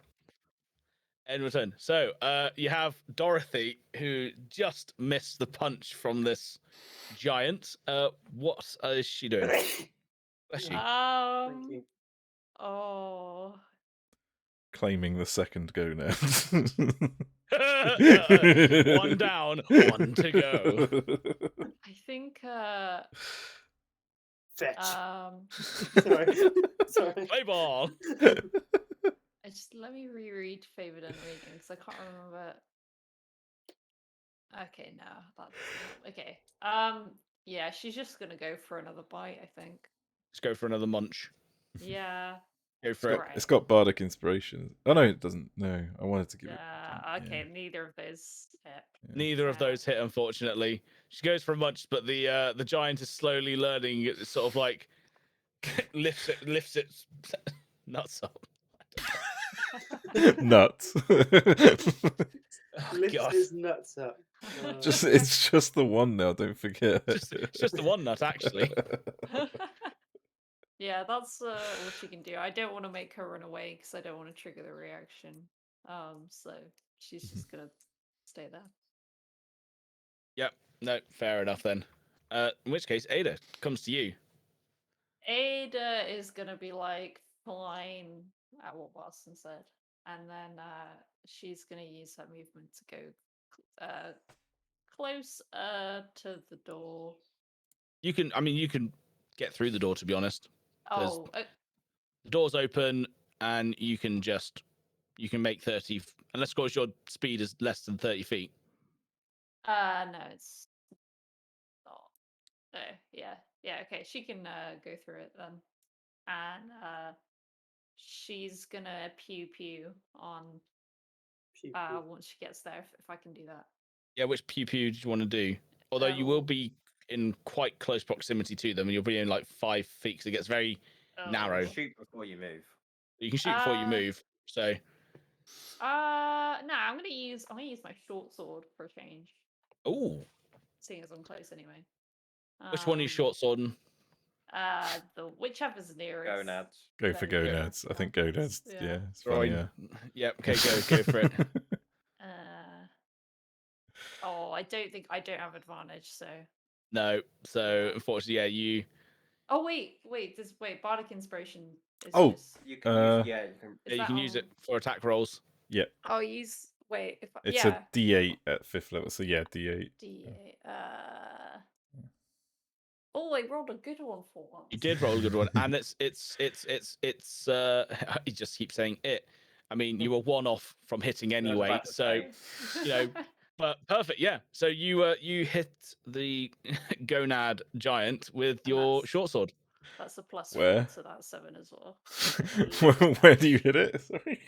End return. So you have Dorothy, who just missed the punch from this giant. What is she doing? Bless you. Thank you. Oh. Claiming the second go now. One down, one to go. I think Fetch. sorry. Sorry. Play ball. Let me reread favored enemy because I can't remember. Okay, no, that's okay. Yeah, she's just gonna go for another bite, I think. Let's go for another munch. Yeah. Go for it. Right. It's got bardic inspiration. Oh no, it doesn't. No, I wanted to give it. Okay, neither of those hit. Yeah. Neither of those hit, unfortunately. She goes for a munch, but the giant is slowly learning. It sort of like lifts its nuts up. Nuts. Oh, Lifts God. his nuts up. It's just the one now. Don't forget. It's just the one nut, actually. Yeah, that's what she can do. I don't want to make her run away because I don't want to trigger the reaction. So she's just gonna stay there. Yep. No, fair enough then. In which case, Ada comes to you. Ada is gonna be like flying at what Boston said, and then she's gonna use her movement to go close to the door. You can get through the door, to be honest. Oh, The door's open, and you can make 30, unless of course your speed is less than 30 feet. no, it's not. Oh, yeah, okay. She can go through it then, and she's gonna pew pew on Pew, pew. once she gets there. If I can do that. Yeah, which pew pew do you want to do? Although you will be in quite close proximity to them, and you'll be in like 5 feet because it gets very narrow. Shoot before you move. You can shoot before you move. So No, I'm gonna use my short sword for a change, oh, seeing as I'm close anyway. which one are you short swording? The whichever's nearest. Gonads. Go for There you go. gonads. I think gonads. Yeah, it's funnier. Yeah, okay, go for it. Oh, I don't have advantage, so. No, so unfortunately, yeah, you. Oh wait, bardic inspiration is Oh, just. You can use, Yeah, you that can use on- it for attack rolls. Yeah, I'll use. Wait, if it's yeah. a D8 at 5th level. So yeah, D8. D8. Oh, I rolled a good one for once. You did roll a good one, and it's you just keep saying it. I mean, you were one off from hitting anyway, about to so say. but perfect, yeah. So you hit the gonad giant with And your that's- short sword. That's a +4 Where? to that 7 as well. Where do you hit it? Sorry.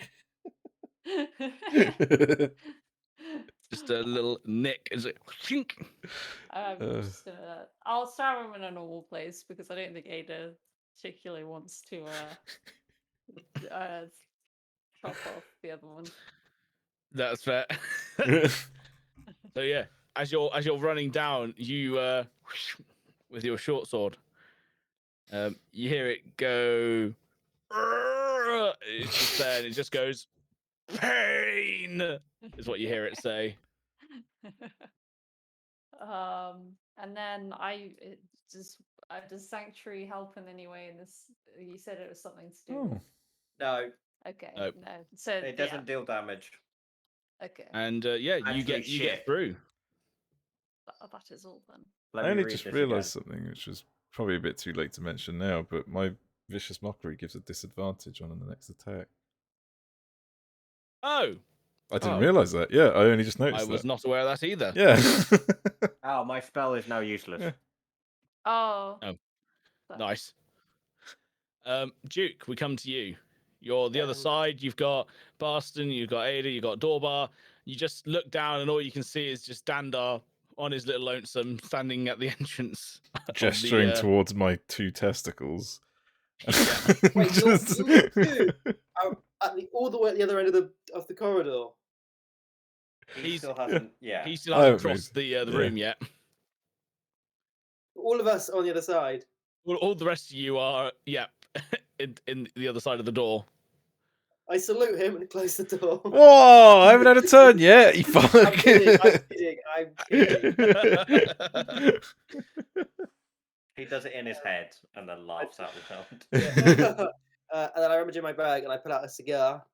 Just a little nick. Is it? I'm just gonna. I'll start him in a normal place because I don't think Ada particularly wants to chop off the other one. That's fair. So yeah, as you're running down, you with your short sword, you hear it go. It's just there, and it just goes. Pain is what you hear it say. And then does Sanctuary help in any way in this? You said it was something to do. Oh. No, Okay. Nope. No. So it doesn't deal damage. Okay. And yeah, you Actually, get shit. through. That is all then. Let I me only read just this realised again. something, which was probably a bit too late to mention now, but my vicious mockery gives a disadvantage on the next attack. Oh, I didn't Oh. realise that. Yeah, I only just noticed I was that. not aware of that either. Yeah. Oh, my spell is now useless. Yeah. Oh. Oh. That- Nice. Duke, we come to you. You're the other Um, side. You've got Barston, you've got Ada, you've got Dorbar. You just look down, and all you can see is just Dandar on his little lonesome, standing at the entrance. Gesturing of the, towards my 2 testicles. Yeah. Wait, Just- you two are all the way at the other end of the corridor. He He's- still hasn't. Yeah. He still I hasn't haven't crossed the Yeah. room yet. All of us on the other side. Well, all the rest of you are, in the other side of the door. I salute him and close the door. Whoa! I haven't had a turn yet. You fuck. I'm kidding. I'm kidding. He does it in his head and then laughs out loud. Yeah. And then I rummage in my bag and I pull out a cigar.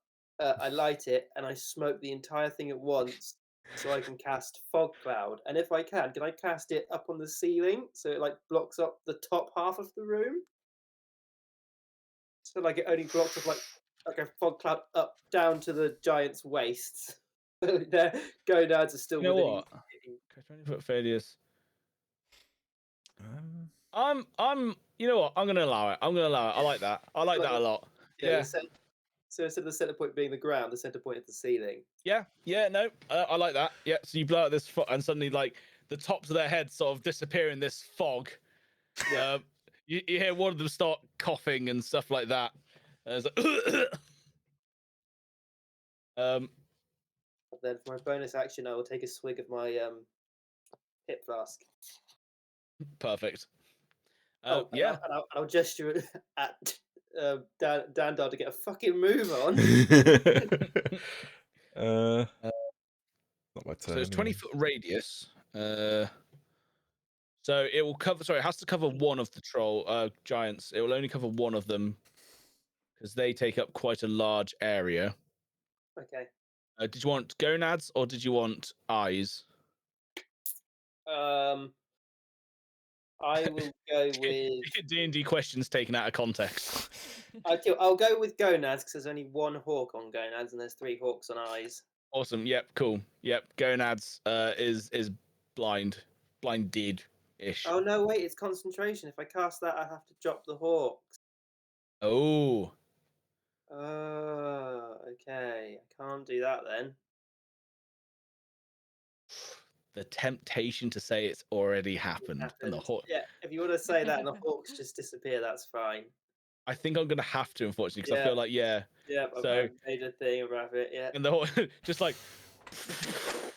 I light it and I smoke the entire thing at once, so I can cast Fog Cloud. And if I can I cast it up on the ceiling so it like blocks up the top half of the room? So like it only blocks up like a fog cloud up down to the giant's waist. So their gonads are still You know within. what? 20-foot failures. You know what? I'm gonna allow it. I like that. I like that a lot. Yeah. So instead of the center point being the ground, the center point is the ceiling. Yeah. No, I like that. Yeah. So you blow out this and suddenly, like, the tops of their heads sort of disappear in this fog. Yeah. You hear one of them start coughing and stuff like that. And it's like, And then for my bonus action, I will take a swig of my hip flask. perfect. And Yeah. I'll gesture at Dandar to get a fucking move on. Not my turn. So it's anyway. 20-foot radius. So it will cover. Sorry, it has to cover one of the troll giants. It will only cover one of them because they take up quite a large area. Okay. Did you want gonads or did you want eyes? I will go with. D&D questions taken out of context. I'll go with gonads because there's only one hawk on gonads and there's 3 hawks on eyes. Awesome. Yep. Cool. Yep. Gonads is blinded ish. Oh no, wait, it's concentration. If I cast that, I have to drop the hawks. Oh. Okay. I can't do that then. The temptation to say it's already happened. And the hawk. Yeah, if you want to say that and the hawks just disappear, that's fine. I think I'm gonna have to, unfortunately, because I feel like Yeah, So- I've made a thing about it. Yeah. and the whole just like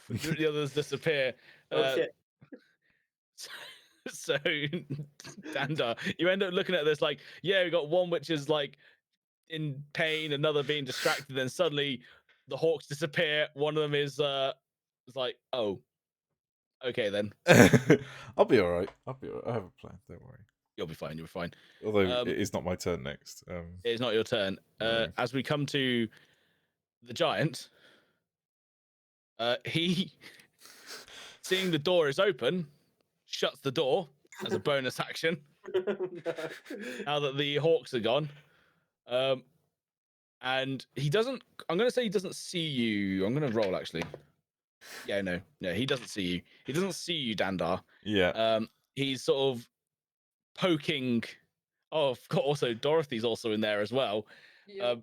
the others disappear. Oh shit. So Dandar, you end up looking at this like, yeah, we got one which is like in pain, another being distracted, then suddenly the hawks disappear. One of them is like, oh, okay then. I'll be all right. I have a plan. Don't worry. You'll be fine. You'll be fine. Although it is not my turn next. It's not your turn. No. As we come to the giant, he, seeing the door is open, shuts the door as a bonus action. No. Now that the hawks are gone, and he doesn't. I'm going to say he doesn't see you. I'm going to roll actually. Yeah, no, he doesn't see you. He doesn't see you, Dandar. Yeah. He's sort of poking. Oh, I've got also Dorothy's also in there as well. Yep.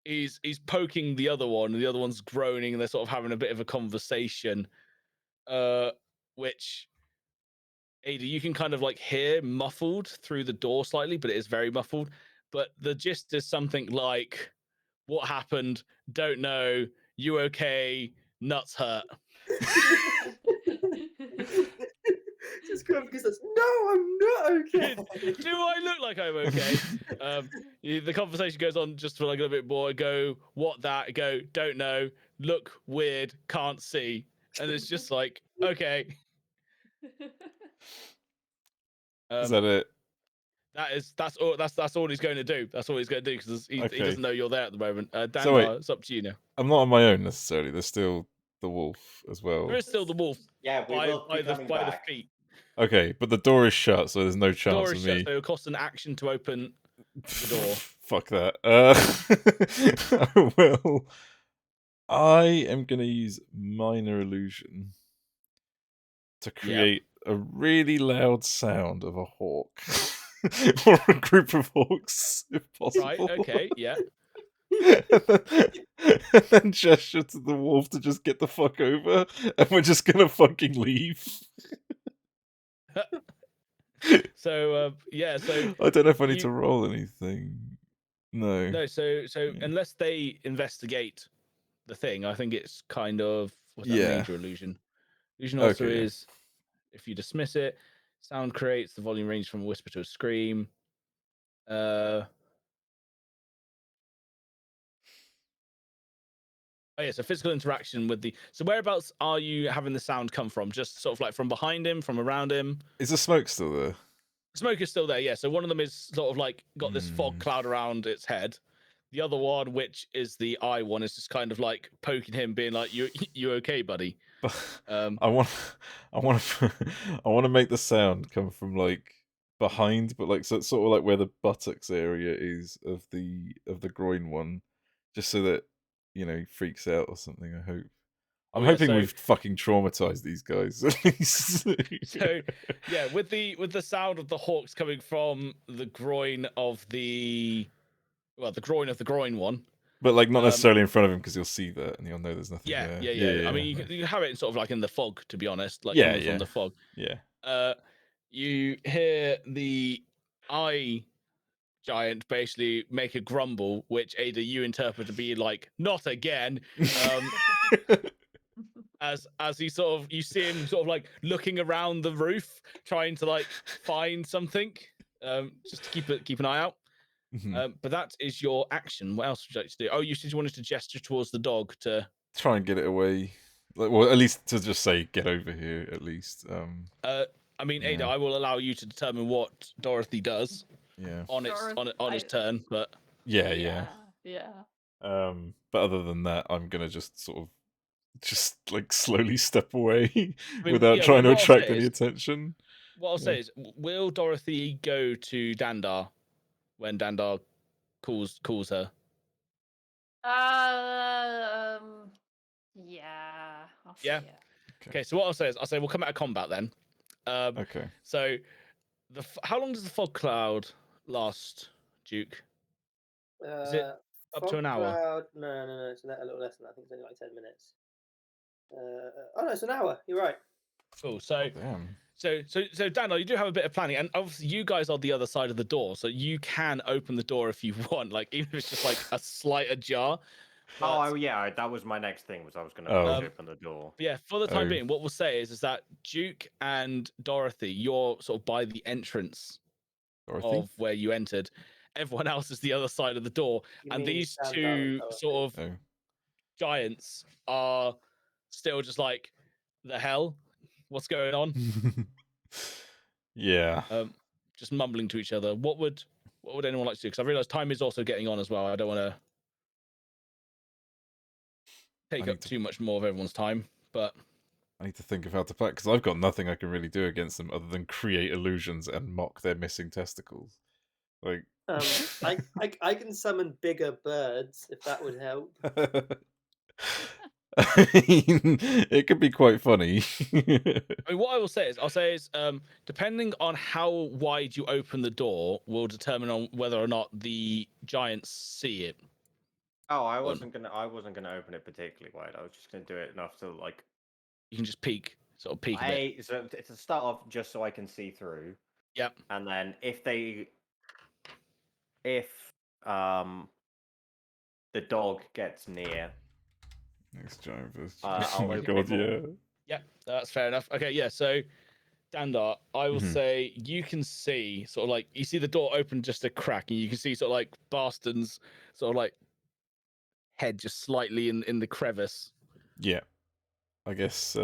He's poking the other one, and the other one's groaning, and they're sort of having a bit of a conversation. Which Ada, you can kind of like hear muffled through the door slightly, but it is very muffled. But the gist is something like, "What happened? Don't know. You okay? Nuts hurt." Just because says, "No, I'm not okay." Do I look like I'm okay? The conversation goes on just for like a little bit more. I go, what that? I go, don't know. Look weird. Can't see. And it's just like, okay. Is that it? That's all he's going to do. That's all he's going to do because he Okay. doesn't know you're there at the moment. Dandar, So wait. it's up to you now. I'm not on my own necessarily. There's still the wolf as well. There is still the wolf Yeah, we will be by the coming back. feet. Okay, but the door is shut, so there's no The chance door of is me. shut, so it'll cost an action to open the door. Fuck that. I will. I am going to use minor illusion to create a really loud sound of a hawk or a group of hawks, if possible. Right. Okay. Yeah. and then gesture to the wolf to just get the fuck over, and we're just gonna fucking leave. So yeah. So I don't know if I need you- to roll anything. No. no. So Yeah. unless they investigate the thing, I think it's kind of what's that Yeah. major illusion. Illusion also Okay, yeah. is if you dismiss it, sound creates the volume range from a whisper to a scream. Oh yeah, so physical interaction with the. So whereabouts are you having the sound come from? Just sort of like from behind him, from around him. Is the smoke still there? Smoke is still there, yeah. So one of them is sort of like got this fog cloud around its head. The other one, which is the eye one, is just kind of like poking him, being like, "You okay, buddy?" I want to make the sound come from like behind, but like so it's sort of like where the buttocks area is of the groin one, just so that he freaks out or something. I hope. I'm yeah, hoping so- we've fucking traumatized these guys at least. So yeah, with the sound of the hawks coming from the groin of the groin of the groin one. But like not necessarily in front of him, because you'll see that and you'll know there's nothing Yeah, there. yeah. I mean, you can have it sort of like in the fog, to be honest, like Yeah, coming from yeah. the fog. Yeah. You hear the eye giant basically make a grumble, which Ada you interpret to be like, "Not again." As he sort of, you see him sort of like looking around the roof, trying to like find something, just to keep an eye out. But that is your action. What else would you like to do? Oh, you said you wanted to gesture towards the dog to try and get it away. Like, well, at least to just say, "Get over here." At least. I mean, Ada, I will allow you to determine what Dorothy does. Yeah. On its turn, but yeah. Yeah. But other than that, I'm gonna just sort of like slowly step away without yeah, trying to what I'll attract say any is- attention. what I'll say is, will Dorothy go to Dandar when Dandar calls her? Yeah. I'll Yeah. see it. Okay, so what I'll say is, I'll say we'll come out of combat then. Okay. So, how long does the fog cloud last, Duke? Is it up to fog an hour? Cloud, no. It's a little less than that. I think it's only like 10 minutes. Oh no, it's an hour. You're right. Cool. So, Damn. so Dandar, you do have a bit of planning, and obviously you guys are the other side of the door, so you can open the door if you want, like even if it's just like a slight ajar. Oh, yeah, that was my next thing. Was I was going to open the door. Yeah, for the time being, what we'll say is that Duke and Dorothy, you're sort of by the entrance of where you entered. Everyone else is the other side of the door, and these two sort of giants are still just like, the hell, what's going on? Yeah. Just mumbling to each other. What would anyone like to do? Because I realize time is also getting on as well. I don't want to take up too much more of everyone's time, but I need to think of how to play, because I've got nothing I can really do against them other than create illusions and mock their missing testicles. Like, I can summon bigger birds if that would help. it could be quite funny. I mean, what I will say is, depending on how wide you open the door, will determine on whether or not the giants see it. Oh, I wasn't gonna open it particularly wide. I was just gonna do it enough to like. You can just peek a bit. So to start off, just so I can see through. Yep. And then if the dog gets near, Next giant versus. I'll Oh my open god, it yeah. more. Yeah, that's fair enough. Okay, yeah. So, Dandar, I will say you can see sort of like you see the door open just a crack, and you can see sort of like Barston's sort of like head just slightly in the crevice. Yeah. I guess.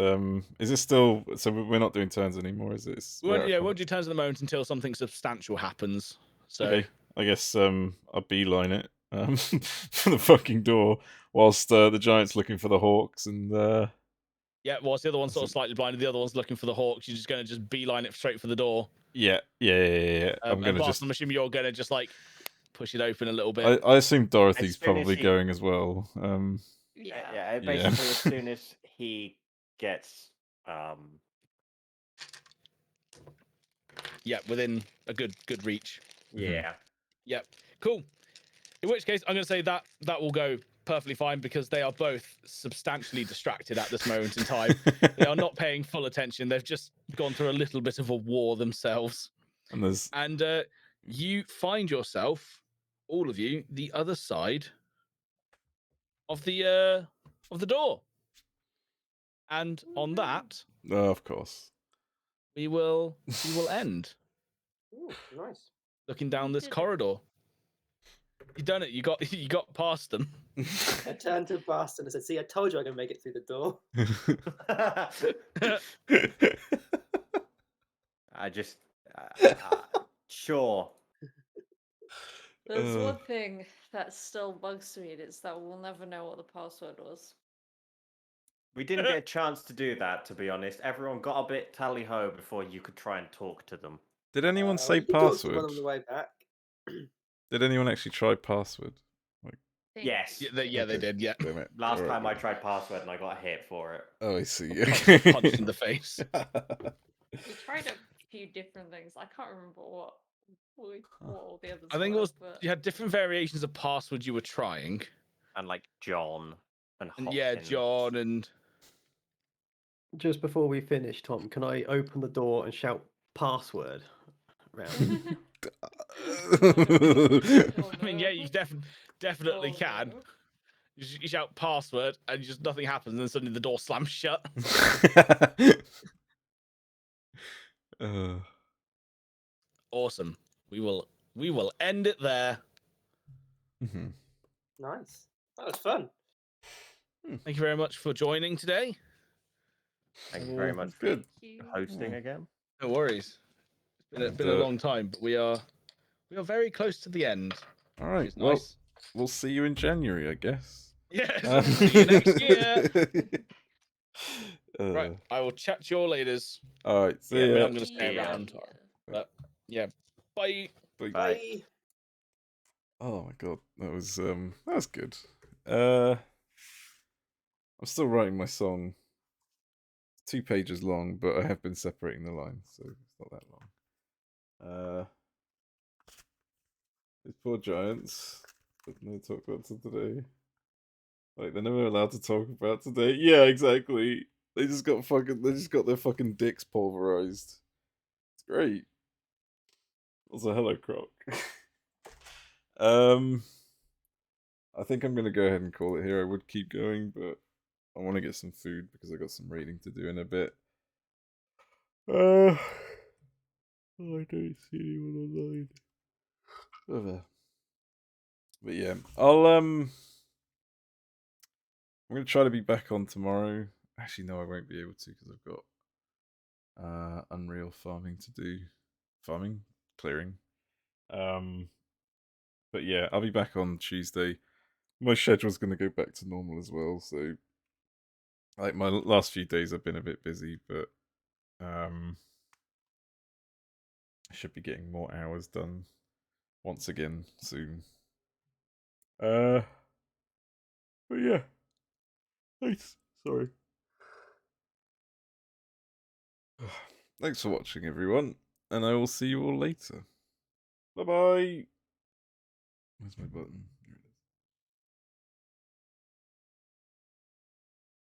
Is it still? So we're not doing turns anymore, is it? We'll do turns at the moment until something substantial happens. So okay. I guess I'll beeline it for the fucking door, whilst the giant's looking for the hawks and. Yeah, whilst the other one's sort of slightly blinded, the other one's looking for the hawks. You're just going to just beeline it straight for the door. Yeah. I'm gonna I'm assuming you're going to just like push it open a little bit. I assume Dorothy's probably going as well. Yeah. Yeah, basically as soon as he gets Yeah, within a good reach. yeah. Yep. Cool. In which case, I'm going to say that will go perfectly fine because they are both substantially distracted at this moment in time. They are not paying full attention. They've just gone through a little bit of a war themselves. And You find yourself, all of you, the other side of the door. And on that, of course. we will end. Ooh, nice. Looking down We this did it. corridor. You done it. You got past them. I turned to Boston and said, "See, I told you I can make it through the door." I just sure. There's one thing that still bugs me, and it's that we'll never know what the password was. We didn't get a chance to do that, to be honest. Everyone got a bit tally-ho before you could try and talk to them. Did anyone say You can talk to password? one on the way back. Did anyone actually try password? Think. Yes. Yeah, they did. Yeah. Damn it. Last Alright. time I tried password and I got hit for it. Oh, I see. Punched in the face. We tried a few different things. I can't remember what all the others I think it were, was but you had different variations of password you were trying. And like John and And Hopkins. yeah, John and Just before we finish, Tom, can I open the door and shout password around? Oh, I mean, yeah, you no. definitely Oh, can. no. You shout password and just nothing happens, and then suddenly the door slams shut. Awesome. We will end it there. Mhm. Nice. That was fun. Thank you very much for joining today. Thank you very much for Good. Thank you. hosting Yeah. again. No worries. It's been a long time, but we are very close to the end. All Which right. is Well, nice. we'll see you in January, I guess. Yes. See you next year. Uh, Right. I will chat to you all later. all right. See Yeah, I mean, ya. I'm going to stay See ya. around. But yeah. Bye. Bye. Bye. Oh my god, that was good. I'm still writing my song. 2 pages long, but I have been separating the lines, so it's not that long. These poor giants that no talk about till today. Like they're never allowed to talk about today. Yeah, exactly. They just got their fucking dicks pulverized. It's great. Also, hello, Croc. I think I'm gonna go ahead and call it here. I would keep going, but I want to get some food because I got some raiding to do in a bit. Oh, I don't see anyone online. But yeah, I'm gonna try to be back on tomorrow. Actually, no, I won't be able to because I've got Unreal farming to do. Clearing. But yeah, I'll be back on Tuesday. My schedule's gonna go back to normal as well, so like my last few days I've been a bit busy, but I should be getting more hours done once again soon. But yeah. Thanks. Sorry. Thanks for watching, everyone, and I will see you all later. Bye bye. Where's my button?